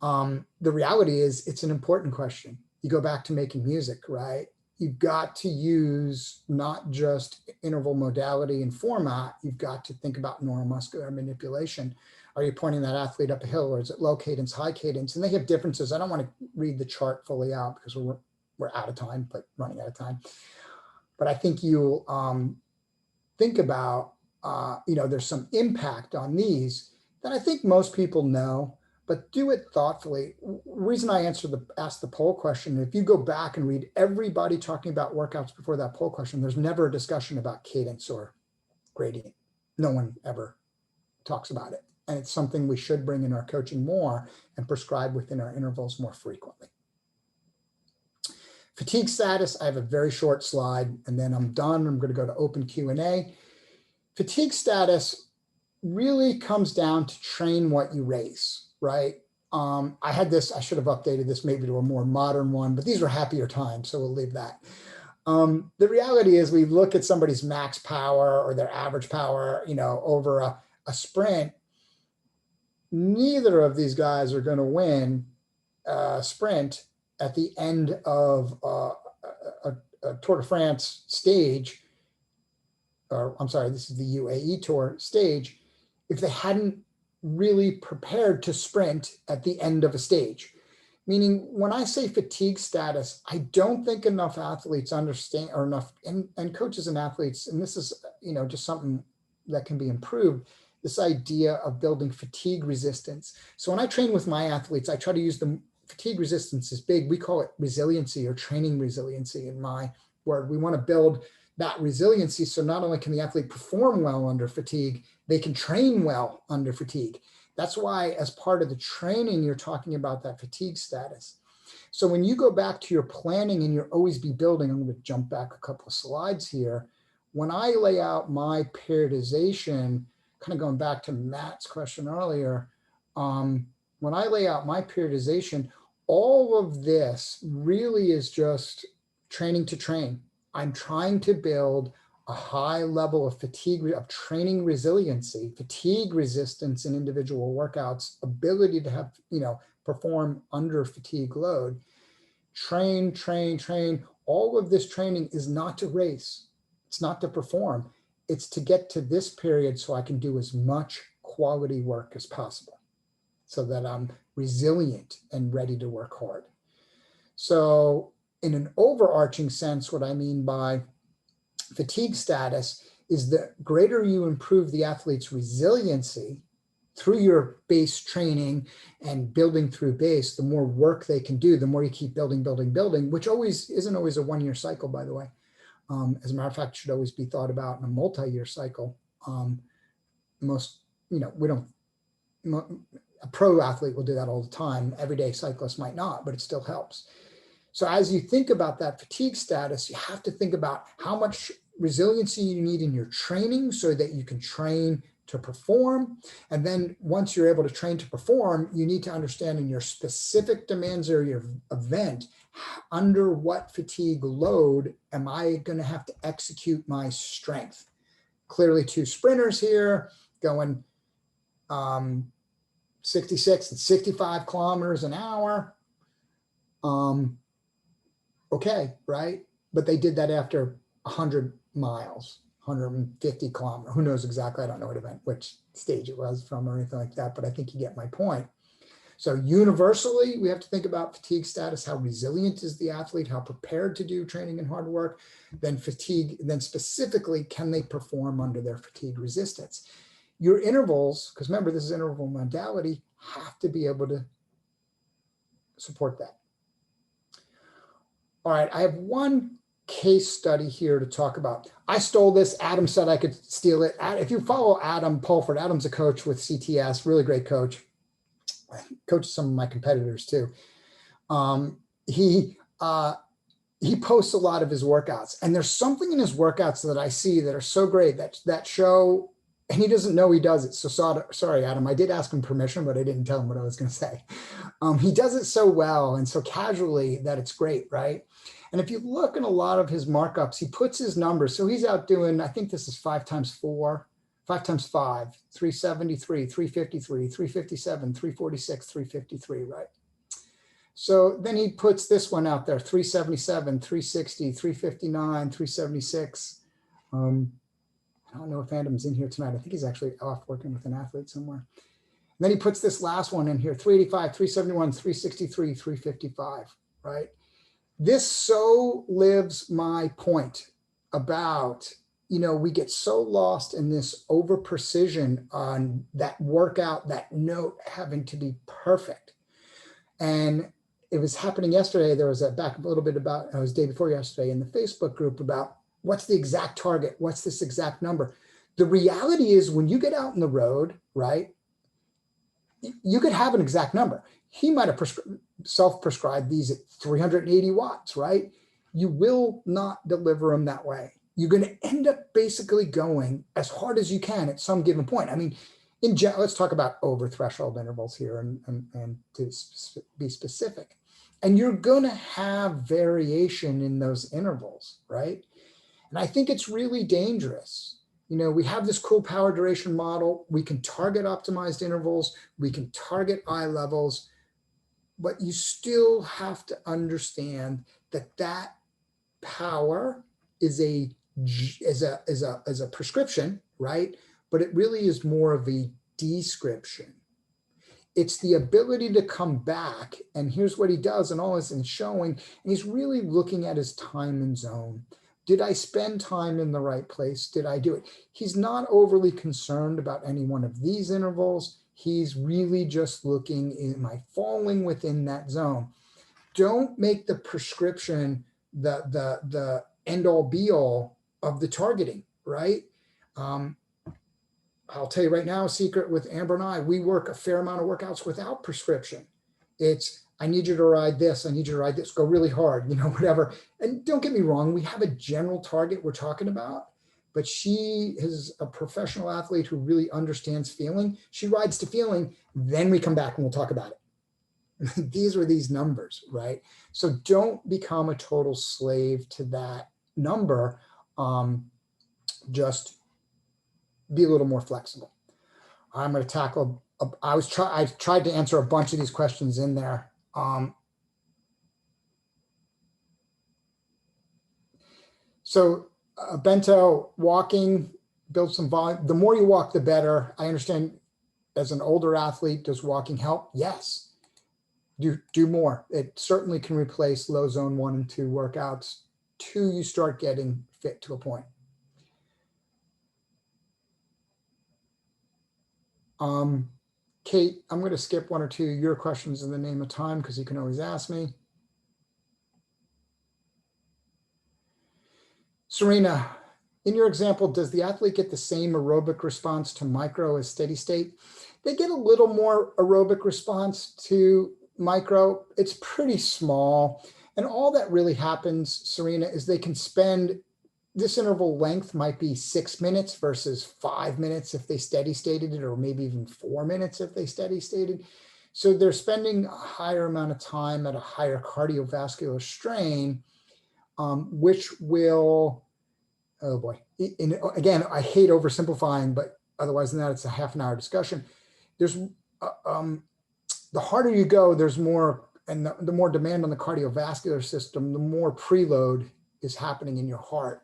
The reality is it's an important question. You go back to making music, right? You've got to use not just interval modality and format, you've got to think about neuromuscular manipulation. Are you pointing that athlete up a hill, or is it low cadence, high cadence? And they have differences. I don't want to read the chart fully out because we're out of time, but running out of time. But I think you'll think about, there's some impact on these that I think most people know, but do it thoughtfully. The reason I asked the poll question, if you go back and read everybody talking about workouts before that poll question, there's never a discussion about cadence or gradient. No one ever talks about it. And it's something we should bring in our coaching more and prescribe within our intervals more frequently. Fatigue status, I have a very short slide and then I'm done. I'm going to go to open Q&A. Fatigue status really comes down to train what you race, right? I had this, I should have updated this maybe to a more modern one, but these were happier times, so we'll leave that. The reality is we look at somebody's max power or their average power, over a sprint. Neither of these guys are going to win a sprint at the end of a Tour de France stage, or I'm sorry, this is the UAE Tour stage, if they hadn't really prepared to sprint at the end of a stage. Meaning when I say fatigue status, I don't think enough athletes understand, or enough, and coaches and athletes, and this is, just something that can be improved, this idea of building fatigue resistance. So when I train with my athletes, I try to use the fatigue resistance is big. We call it resiliency or training resiliency in my word. We want to build that resiliency so not only can the athlete perform well under fatigue, they can train well under fatigue. That's why as part of the training, you're talking about that fatigue status. So when you go back to your planning and you're always be building, I'm going to jump back a couple of slides here. When I lay out my periodization, kind of going back to Matt's question earlier, when I lay out my periodization, all of this really is just training to train. I'm trying to build a high level of fatigue, of training resiliency, fatigue resistance in individual workouts, ability to have, perform under fatigue load. Train, train, train. All of this training is not to race. It's not to perform. It's to get to this period so I can do as much quality work as possible so that I'm resilient and ready to work hard. So in an overarching sense, what I mean by fatigue status is the greater you improve the athlete's resiliency through your base training and building through base, the more work they can do, the more you keep building, building, building, which isn't always a one-year cycle, by the way. As a matter of fact, should always be thought about in a multi-year cycle. A pro athlete will do that all the time. Everyday cyclist might not, but it still helps. So as you think about that fatigue status, you have to think about how much resiliency you need in your training so that you can train to perform. And then once you're able to train to perform, you need to understand in your specific demands or your event, under what fatigue load am I going to have to execute my strength? Clearly 2 sprinters here going 66 and 65 kilometers an hour. Okay, right? But they did that after 100 miles, 150 kilometers. Who knows exactly? I don't know what event, which stage it was from or anything like that, but I think you get my point. So universally, we have to think about fatigue status, how resilient is the athlete, how prepared to do training and hard work, then fatigue, then specifically, can they perform under their fatigue resistance? Your intervals, because remember, this is interval modality, have to be able to support that. All right, I have one case study here to talk about. I stole this. Adam said I could steal it. If you follow Adam Pulford, Adam's a coach with CTS, really great coach. Coaches some of my competitors too. He posts a lot of his workouts, and there's something in his workouts that I see that are so great that show, and he doesn't know he does it. So sorry, Adam, I did ask him permission, but I didn't tell him what I was going to say. He does it so well and so casually that it's great, right? And if you look in a lot of his markups, he puts his numbers. So he's out doing, I think this is 5 times 4, 5 times 5, 373, 353, 357, 346, 353, right? So then he puts this one out there, 377, 360, 359, 376. I don't know if Adam's in here tonight. I think he's actually off working with an athlete somewhere. And then he puts this last one in here, 385, 371, 363, 355, right? This so lives my point about, we get so lost in this over precision on that workout, that note having to be perfect. And it was happening yesterday. There was back a little bit about, it was day before yesterday in the Facebook group about what's the exact target? What's this exact number? The reality is when you get out on the road, right, you could have an exact number. He might have self-prescribed these at 380 watts, right? You will not deliver them that way. You're going to end up basically going as hard as you can at some given point. I mean, let's talk about over threshold intervals here and to be specific. And you're going to have variation in those intervals, right? And I think it's really dangerous. We have this cool power duration model. We can target optimized intervals. We can target eye levels, but you still have to understand that power is a prescription, right? But it really is more of a description. It's the ability to come back. And here's what he does, and all this and showing, and he's really looking at his time and zone. Did I spend time in the right place? Did I do it? He's not overly concerned about any one of these intervals. He's really just looking, am I falling within that zone? Don't make the prescription the end all be all of the targeting, right? I'll tell you right now, a secret with Amber and I, we work a fair amount of workouts without prescription. It's, I need you to ride this, I need you to ride this, go really hard, whatever. And don't get me wrong, we have a general target we're talking about, but she is a professional athlete who really understands feeling. She rides to feeling, then we come back and we'll talk about it. These are these numbers, right? So don't become a total slave to that number. Just be a little more flexible. I'm going to tackle, I tried to answer a bunch of these questions in there. So Bento, walking, build some volume. The more you walk, the better. I understand as an older athlete, does walking help? Yes. Do more. It certainly can replace low zone 1 and 2 workouts till you start getting fit to a point. Kate, I'm going to skip one or two of your questions in the name of time because you can always ask me. Serena, in your example, does the athlete get the same aerobic response to micro as steady state? They get a little more aerobic response to micro. It's pretty small. And all that really happens, Serena, is they can spend, this interval length might be 6 minutes versus 5 minutes if they steady stated it, or maybe even 4 minutes if they steady stated. So they're spending a higher amount of time at a higher cardiovascular strain, which will, oh boy, again, I hate oversimplifying, but otherwise than that, it's a half an hour discussion. There's, the harder you go, there's more, and the more demand on the cardiovascular system, the more preload is happening in your heart.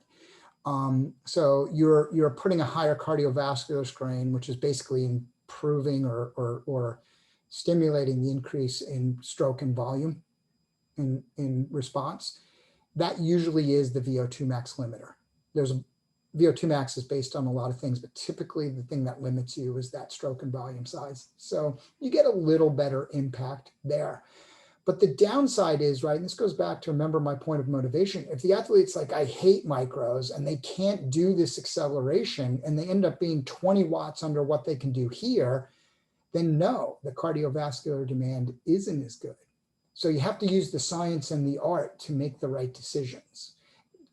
So you're putting a higher cardiovascular strain, which is basically improving or stimulating the increase in stroke and volume in response. That usually is the VO2 max limiter. There's a VO2 max is based on a lot of things, but typically the thing that limits you is that stroke and volume size. So you get a little better impact there. But the downside is, right, and this goes back to, remember my point of motivation. If the athlete's like, I hate micros and they can't do this acceleration and they end up being 20 watts under what they can do here, then no, the cardiovascular demand isn't as good. So you have to use the science and the art to make the right decisions.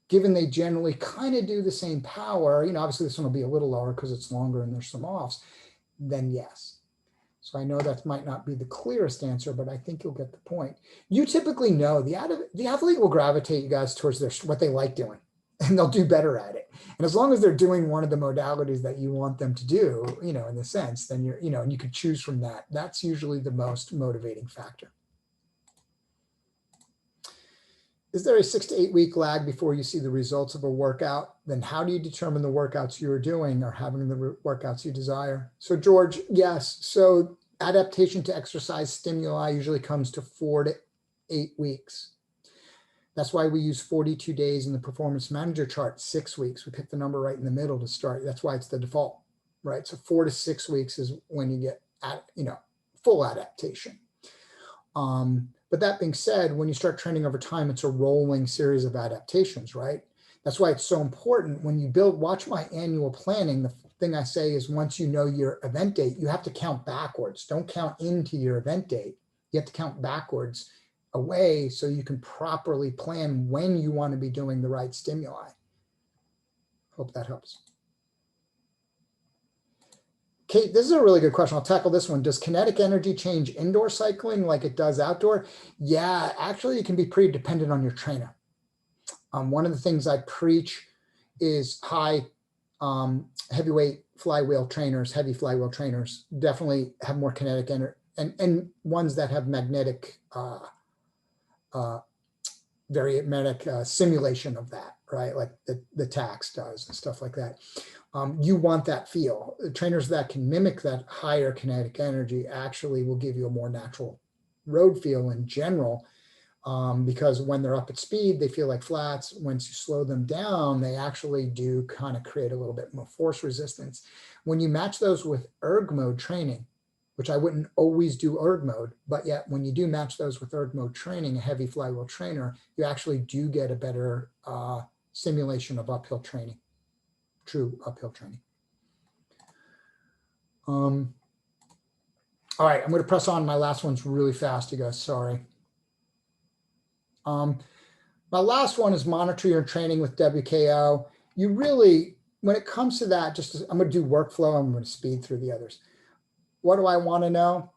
Given they generally kind of do the same power, obviously this one will be a little lower because it's longer and there's some offs, then yes. So I know that might not be the clearest answer, but I think you'll get the point. You typically know the athlete will gravitate you guys towards what they like doing, and they'll do better at it. And as long as they're doing one of the modalities that you want them to do, in the sense, then you're, and you could choose from that. That's usually the most motivating factor. Is there a 6 to 8 week lag before you see the results of a workout? Then how do you determine the workouts you're doing are having the workouts you desire? So George, yes. So adaptation to exercise stimuli usually comes to 4 to 8 weeks. That's why we use 42 days in the performance manager chart, 6 weeks. We pick the number right in the middle to start. That's why it's the default, right? So 4 to 6 weeks is when you get full adaptation. But that being said, when you start training over time, it's a rolling series of adaptations, right? That's why it's so important when you watch my annual planning. The thing I say is once you know your event date, you have to count backwards. Don't count into your event date. You have to count backwards away so you can properly plan when you want to be doing the right stimuli. Hope that helps. Kate, this is a really good question. I'll tackle this one. Does kinetic energy change indoor cycling like it does outdoor? Yeah, actually it can be pretty dependent on your trainer. One of the things I preach is high heavyweight flywheel trainers, heavy flywheel trainers definitely have more kinetic energy, and ones that have magnetic, very magnetic simulation of that, right? Like the tax does and stuff like that. You want that feel. Trainers that can mimic that higher kinetic energy actually will give you a more natural road feel in general, because when they're up at speed, they feel like flats. Once you slow them down, they actually do kind of create a little bit more force resistance. When you match those with erg mode training, which I wouldn't always do erg mode, but yet when you do match those with erg mode training, a heavy flywheel trainer, you actually do get a better simulation of uphill training, true uphill training. All right, I'm going to press on. My last one's really fast, you guys. Sorry. My last one is monitor your training with WKO. You really, when it comes to that, I'm going to do workflow. I'm going to speed through the others. What do I want to know?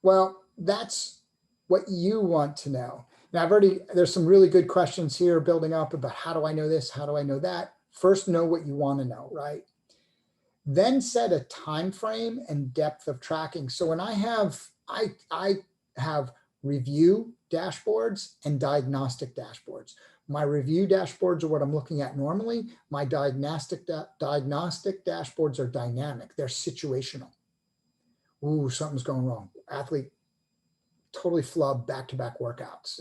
Well, that's what you want to know. Now, there's some really good questions here building up about how do I know this? How do I know that? First, know what you want to know, right? Then set a time frame and depth of tracking. So when I have review dashboards and diagnostic dashboards. My review dashboards are what I'm looking at normally. My diagnostic dashboards are dynamic. They're situational. Ooh, something's going wrong. Athlete totally flubbed back-to-back workouts.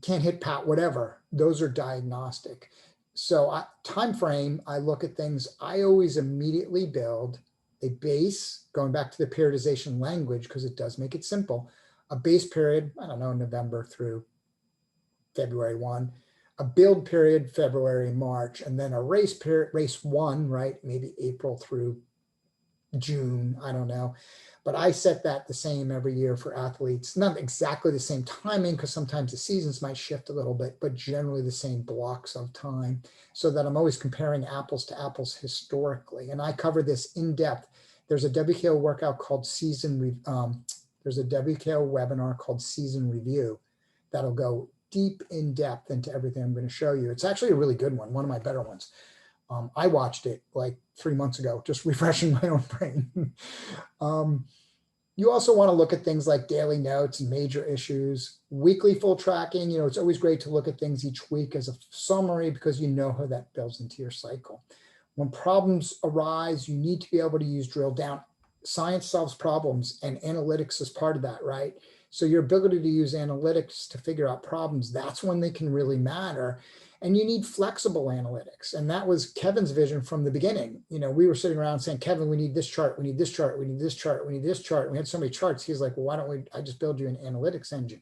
Can't hit pat, whatever. Those are diagnostic. So time frame, I look at things. I always immediately build a base, going back to the periodization language, because it does make it simple. A base period, I don't know, November through February 1, a build period, February, March, and then a race period, race 1, right? Maybe April through June, I don't know. But I set that the same every year for athletes. Not exactly the same timing, because sometimes the seasons might shift a little bit, but generally the same blocks of time, so that I'm always comparing apples to apples historically. And I cover this in depth. There's a WKO workout called there's a WKO webinar called Season Review that'll go deep in depth into everything I'm going to show you. It's actually a really good one of my better ones. I watched it like 3 months ago, just refreshing my own brain. You also want to look at things like daily notes and major issues, weekly full tracking. It's always great to look at things each week as a summary, because you know how that builds into your cycle. When problems arise, you need to be able to use drill down. Science solves problems, and analytics is part of that, right? So your ability to use analytics to figure out problems, that's when they can really matter. And you need flexible analytics. And that was Kevin's vision from the beginning. We were sitting around saying, Kevin, we need this chart, we need this chart, we need this chart, we need this chart. We had so many charts. He's like, well, why don't I just build you an analytics engine?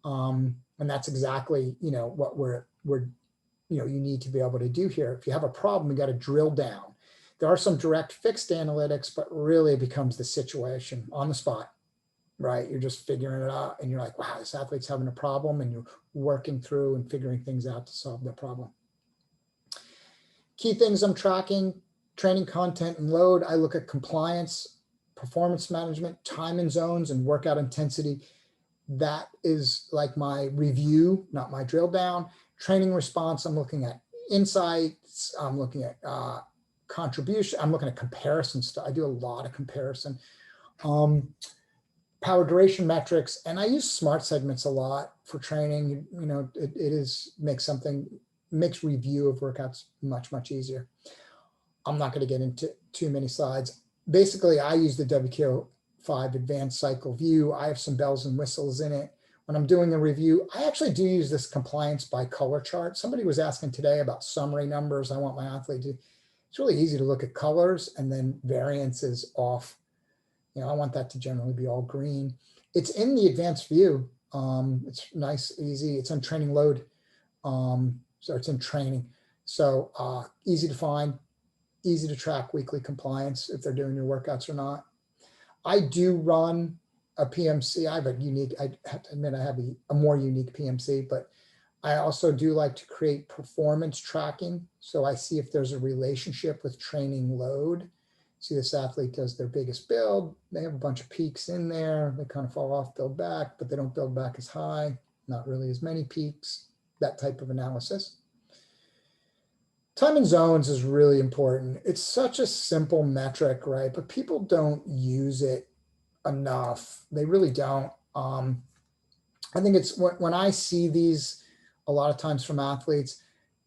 And that's exactly, what you need to be able to do here. If you have a problem, you got to drill down. There are some direct fixed analytics, but really it becomes the situation on the spot, right? You're just figuring it out, and you're like, wow, this athlete's having a problem, and you're working through and figuring things out to solve the problem. Key things I'm tracking: training content and load. I look at compliance, performance management, time and zones, and workout intensity. That is like my review, not my drill down. Training response, I'm looking at insights, I'm looking at contribution, I'm looking at comparison stuff. I do a lot of comparison. Power duration metrics, and I use smart segments a lot for training. Makes review of workouts much easier. I'm not going to get into too many slides. Basically, I use the WKO5 advanced cycle view. I have some bells and whistles in it. When I'm doing a review, I actually do use this compliance by color chart. Somebody was asking today about summary numbers. I want my athlete to, it's really easy to look at colors and then variances off. I want that to generally be all green. It's in the advanced view. It's nice, easy. It's on training load. So it's in training. So easy to find, easy to track weekly compliance if they're doing your workouts or not. I do run a PMC. I have to admit I have a more unique PMC, but I also do like to create performance tracking. So I see if there's a relationship with training load. See, this athlete does their biggest build. They have a bunch of peaks in there. They kind of fall off, build back, but they don't build back as high. Not really as many peaks, that type of analysis. Time and zones is really important. It's such a simple metric, right? But people don't use it enough. They really don't. I think it's when I see these, a lot of times from athletes.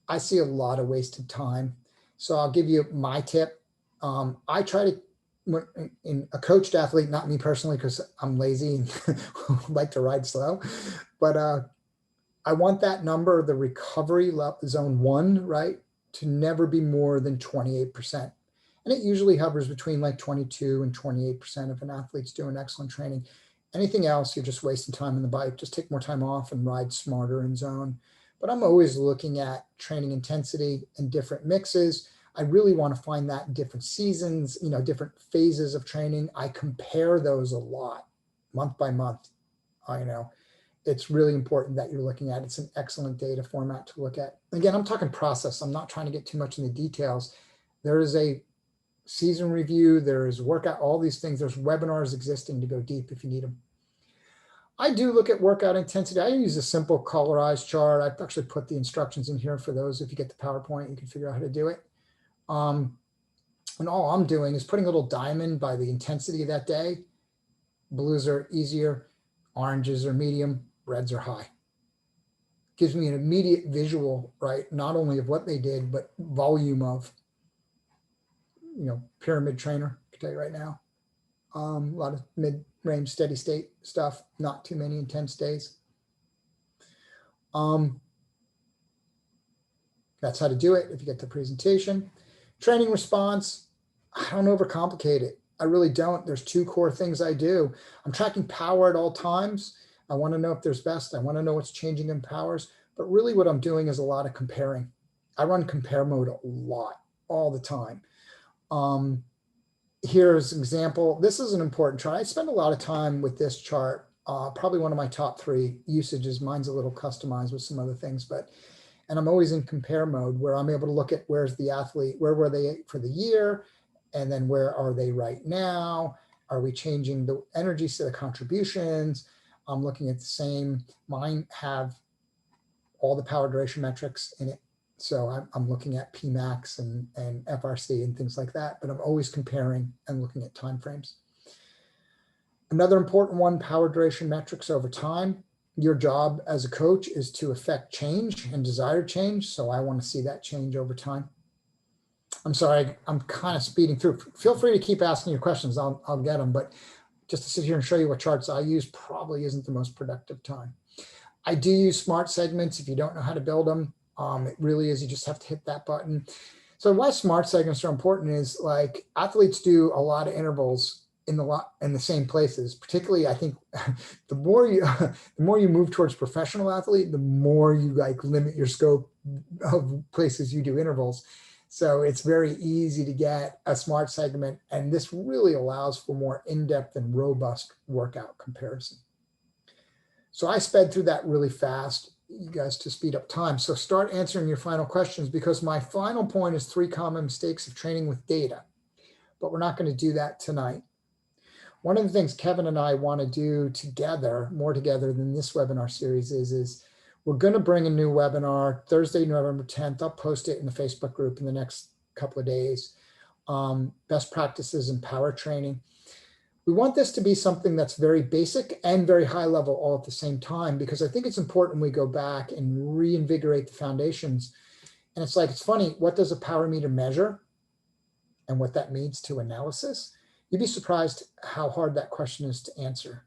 I see a lot of wasted time. So I'll give you my tip. I try to, when in a coached athlete, not me personally, because I'm lazy and like to ride slow, but I want that number, the recovery zone 1, right, to never be more than 28%. And it usually hovers between like 22 and 28% if an athlete's doing excellent training. Anything else, you're just wasting time on the bike. Just take more time off and ride smarter in zone. But I'm always looking at training intensity and different mixes. I really want to find that in different seasons, different phases of training. I compare those a lot, month by month. It's really important that you're looking at. It's an excellent data format to look at. Again, I'm talking process. I'm not trying to get too much in the details. There is a season review, there is workout, all these things. There's webinars existing to go deep if you need them. I do look at workout intensity. I use a simple colorized chart. I've actually put the instructions in here for those. If you get the PowerPoint, you can figure out how to do it. And all I'm doing is putting a little diamond by the intensity of that day. Blues are easier, oranges are medium, reds are high. Gives me an immediate visual, right? Not only of what they did, but volume of, pyramid trainer, I can tell you right now. A lot of mid-range steady state stuff, not too many intense days. That's how to do it if you get the presentation. Training response, I don't overcomplicate it. I really don't. There's 2 core things I do. I'm tracking power at all times. I want to know if there's best. I want to know what's changing in powers. But really what I'm doing is a lot of comparing. I run compare mode a lot, all the time. Here's an example. This is an important chart. I spend a lot of time with this chart. Probably one of my top 3 usages. Mine's a little customized with some other things, and I'm always in compare mode where I'm able to look at where's the athlete, where were they for the year, and then where are they right now? Are we changing the energy to the contributions? I'm looking at the same. Mine have all the power duration metrics in it. So I'm looking at Pmax and FRC and things like that, but I'm always comparing and looking at timeframes. Another important one, power duration metrics over time. Your job as a coach is to affect change and desired change. So I want to see that change over time. I'm sorry, I'm kind of speeding through. Feel free to keep asking your questions. I'll get them, but just to sit here and show you what charts I use probably isn't the most productive time. I do use smart segments. If you don't know how to build them, it really is, you just have to hit that button. So why smart segments are important is like athletes do a lot of intervals in the same places. Particularly, I think the more you move towards professional athlete, the more you limit your scope of places you do intervals. So it's very easy to get a smart segment, and this really allows for more in-depth and robust workout comparison. So I sped through that really fast, you guys, to speed up time. So start answering your final questions, because my final point is 3 common mistakes of training with data, but we're not going to do that tonight. One of the things Kevin and I want to do together, more together than this webinar series is we're going to bring a new webinar Thursday, November 10th. I'll post it in the Facebook group in the next couple of days. Best practices in power training. We want this to be something that's very basic and very high level all at the same time, because I think it's important we go back and reinvigorate the foundations. And it's funny, what does a power meter measure and what that means to analysis? You'd be surprised how hard that question is to answer.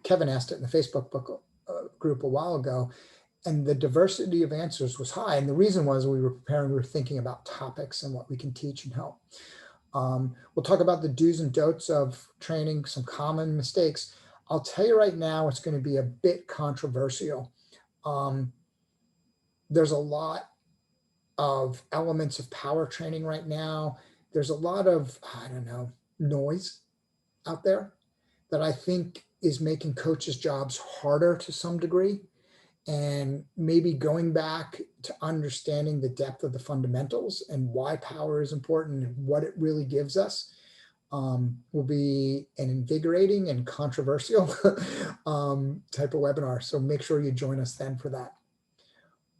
Kevin asked it in the Facebook group a while ago, and the diversity of answers was high. And the reason was we were thinking about topics and what we can teach and help. We'll talk about the do's and don'ts of training, some common mistakes. I'll tell you right now, it's going to be a bit controversial. There's a lot of elements of power training right now. There's a lot of, noise out there that I think is making coaches' jobs harder to some degree. And maybe going back to understanding the depth of the fundamentals and why power is important and what it really gives us will be an invigorating and controversial type of webinar. So make sure you join us then for that.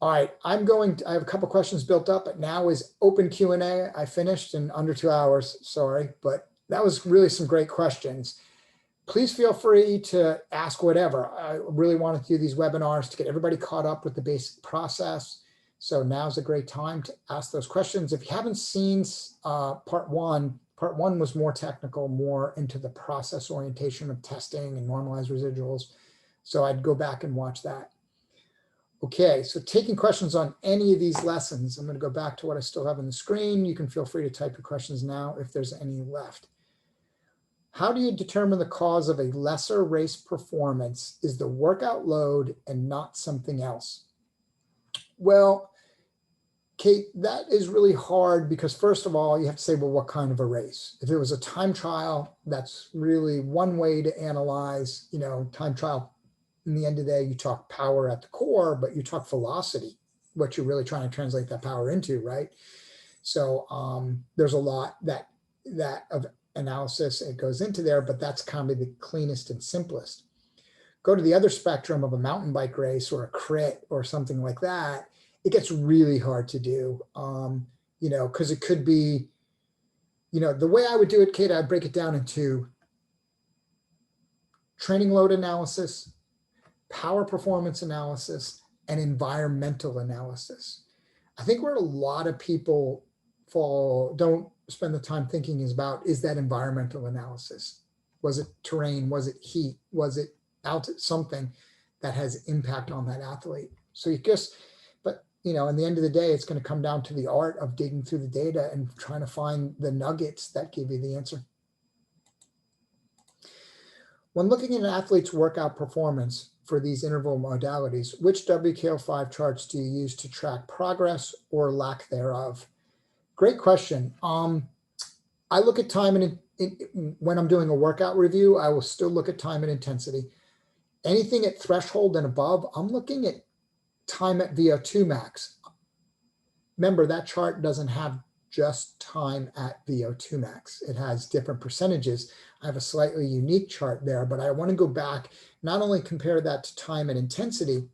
All right, I have a couple questions built up, but now is open Q&A. I finished in under 2 hours, sorry, but that was really some great questions. please feel free to ask whatever. I really wanted to do these webinars to get everybody caught up with the basic process. So now's a great time to ask those questions. If you haven't seen part one was more technical, more into the process orientation of testing and normalized residuals. So I'd go back and watch that. Okay, so taking questions on any of these lessons, I'm going to go back to what I still have on the screen. You can feel free to type your questions now if there's any left. How do you determine the cause of a lesser race performance? Is the workout load and not something else? Well, Kate, that is really hard because first of all, you have to say, well, what kind of a race? If it was a time trial, that's really one way to analyze, time trial. In the end of the day, you talk power at the core, but you talk velocity, what you're really trying to translate that power into, right? So there's a lot that of analysis it goes into there, but that's kind of the cleanest and simplest. Go to the other spectrum of a mountain bike race or a crit or something like that. It gets really hard to do, because it could be, the way I would do it, Kate, I'd break it down into training load analysis, power performance analysis, and environmental analysis. I think where a lot of people don't spend the time thinking is that environmental analysis. Was it terrain? Was it heat? Was it something that has impact on that athlete? So in the end of the day, it's going to come down to the art of digging through the data and trying to find the nuggets that give you the answer. When looking at an athlete's workout performance for these interval modalities, which WKO5 charts do you use to track progress or lack thereof? Great question. I look at time and when I'm doing a workout review, I will still look at time and intensity. Anything at threshold and above, I'm looking at time at VO2 max. Remember, that chart doesn't have just time at VO2 max. It has different percentages. I have a slightly unique chart there, but I want to go back, not only compare that to time and intensity,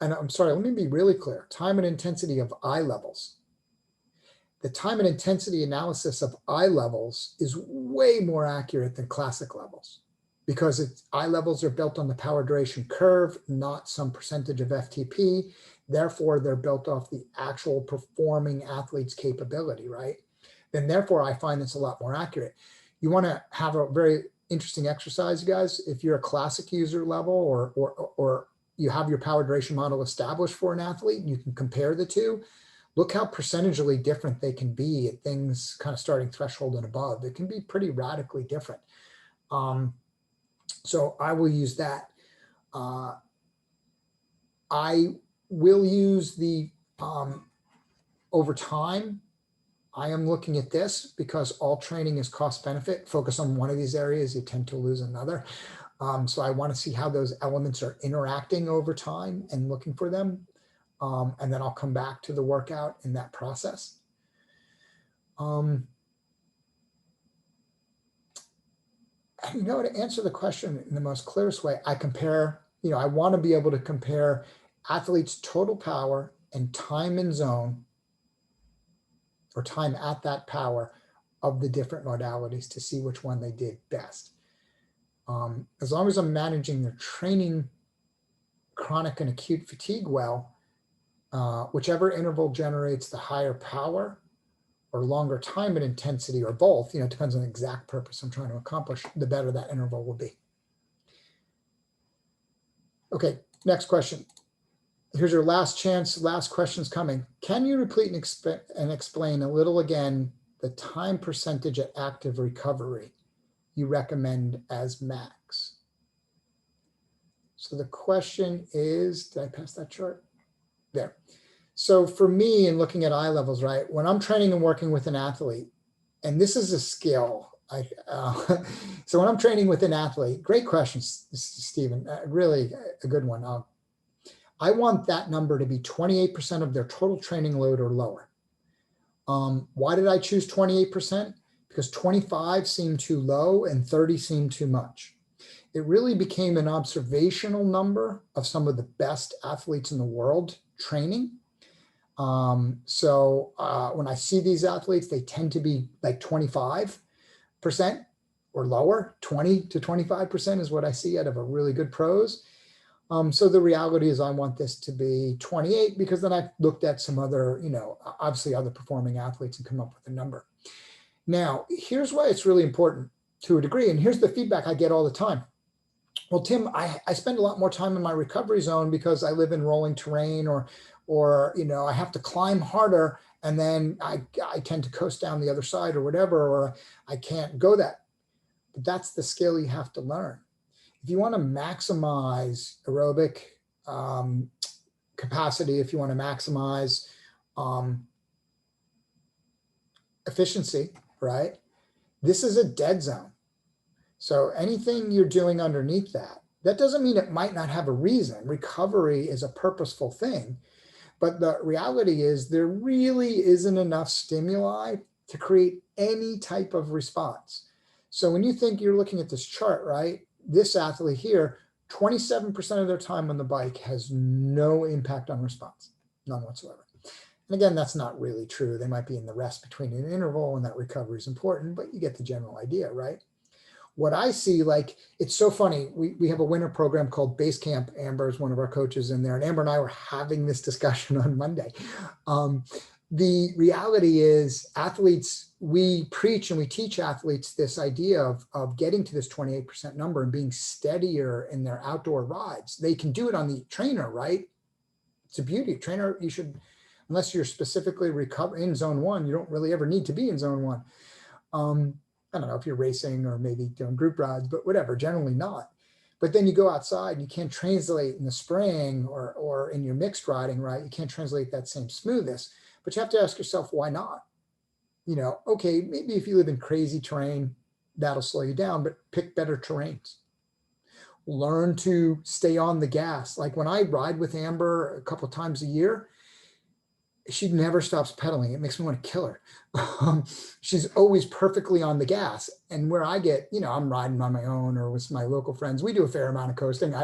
and I'm sorry, let me be really clear, time and intensity of eye levels. The time and intensity analysis of eye levels is way more accurate than classic levels because eye levels are built on the power duration curve, not some percentage of FTP. Therefore, they're built off the actual performing athlete's capability, right? Then therefore, I find this a lot more accurate. You want to have a very interesting exercise, you guys. If you're a classic user level or you have your power duration model established for an athlete, and you can compare the two, look how percentagely different they can be at things kind of starting threshold and above. It can be pretty radically different. So I will use that. I will use the over time. I am looking at this because all training is cost benefit. Focus on one of these areas, you tend to lose another. So I want to see how those elements are interacting over time and looking for them. And then I'll come back to the workout in that process. To answer the question in the most clearest way, I compare, I want to be able to compare athletes' total power and time in zone or time at that power of the different modalities to see which one they did best. As long as I'm managing their training, chronic and acute fatigue well, whichever interval generates the higher power or longer time and intensity or both, it depends on the exact purpose I'm trying to accomplish, the better that interval will be. Okay, next question. Here's your last chance, last question's coming. Can you repeat and explain a little again the time percentage at active recovery you recommend as max? So the question is, did I pass that chart? There. So for me, in looking at eye levels, right, when I'm training and working with an athlete, and this is a skill, so when I'm training with an athlete, great question, Stephen, really a good one. I want that number to be 28% of their total training load or lower. Why did I choose 28%? Because 25 seemed too low and 30 seemed too much. It really became an observational number of some of the best athletes in the world training. So when I see these athletes, they tend to be like 25%. or lower. 20 to 25% is what I see out of a really good pros. So the reality is I want this to be 28 because then I've looked at some other, obviously other performing athletes and come up with a number. Now, here's why it's really important to a degree. And here's the feedback I get all the time. Well, Tim, I spend a lot more time in my recovery zone because I live in rolling terrain or I have to climb harder and then I tend to coast down the other side or whatever, or I can't go that. But that's the skill you have to learn. If you want to maximize aerobic capacity, if you want to maximize efficiency, right? This is a dead zone. So anything you're doing underneath that doesn't mean it might not have a reason. Recovery is a purposeful thing, but the reality is there really isn't enough stimuli to create any type of response. So when you think you're looking at this chart, right, this athlete here, 27% of their time on the bike has no impact on response, none whatsoever. And again, that's not really true. They might be in the rest between an interval and that recovery is important, but you get the general idea, right? What I see, like, it's so funny. We have a winter program called Base Camp. Amber is one of our coaches in there. And Amber and I were having this discussion on Monday. The reality is athletes, we preach and we teach athletes this idea of getting to this 28% number and being steadier in their outdoor rides. They can do it on the trainer, right? It's a beauty. Trainer, you should, unless you're specifically in zone one, you don't really ever need to be in zone one. I don't know if you're racing or maybe doing group rides, but whatever, generally not. But then you go outside and you can't translate in the spring or in your mixed riding, right? You can't translate that same smoothness, but you have to ask yourself, why not? Okay, maybe if you live in crazy terrain, that'll slow you down, but pick better terrains. Learn to stay on the gas. Like when I ride with Amber a couple of times a year, she never stops pedaling. It makes me want to kill her. She's always perfectly on the gas. And where I get, I'm riding on my own or with my local friends, we do a fair amount of coasting.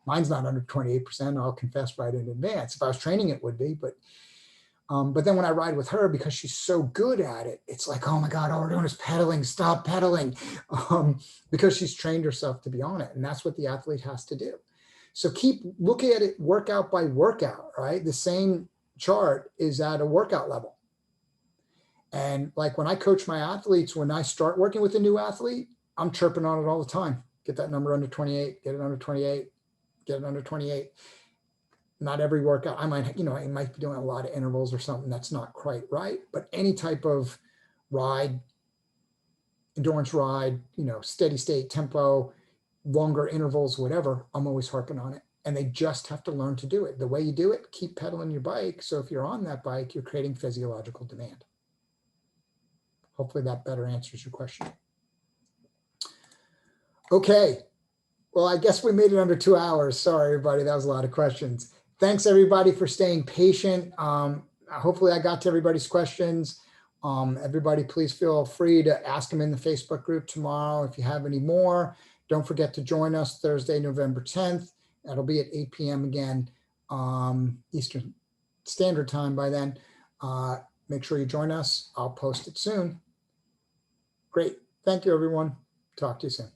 Mine's not under 28%. I'll confess right in advance. If I was training, it would be, but then when I ride with her, because she's so good at it, it's like, oh my God, all we're doing is pedaling, stop pedaling, because she's trained herself to be on it. And that's what the athlete has to do. So keep looking at it workout by workout, right? The same chart is at a workout level. And like when I coach my athletes, when I start working with a new athlete, I'm chirping on it all the time. Get that number under 28, get it under 28, get it under 28. Not every workout. I might be doing a lot of intervals or something that's not quite right, but any type of ride, endurance ride, steady state tempo, longer intervals, whatever, I'm always harping on it. And they just have to learn to do it. The way you do it, keep pedaling your bike. So if you're on that bike, you're creating physiological demand. Hopefully that better answers your question. Okay. Well, I guess we made it under 2 hours. Sorry, everybody. That was a lot of questions. Thanks, everybody, for staying patient. Hopefully I got to everybody's questions. Everybody, please feel free to ask them in the Facebook group tomorrow. If you have any more, don't forget to join us Thursday, November 10th. That'll be at 8 p.m. again, Eastern Standard Time by then. Make sure you join us. I'll post it soon. Great. Thank you, everyone. Talk to you soon.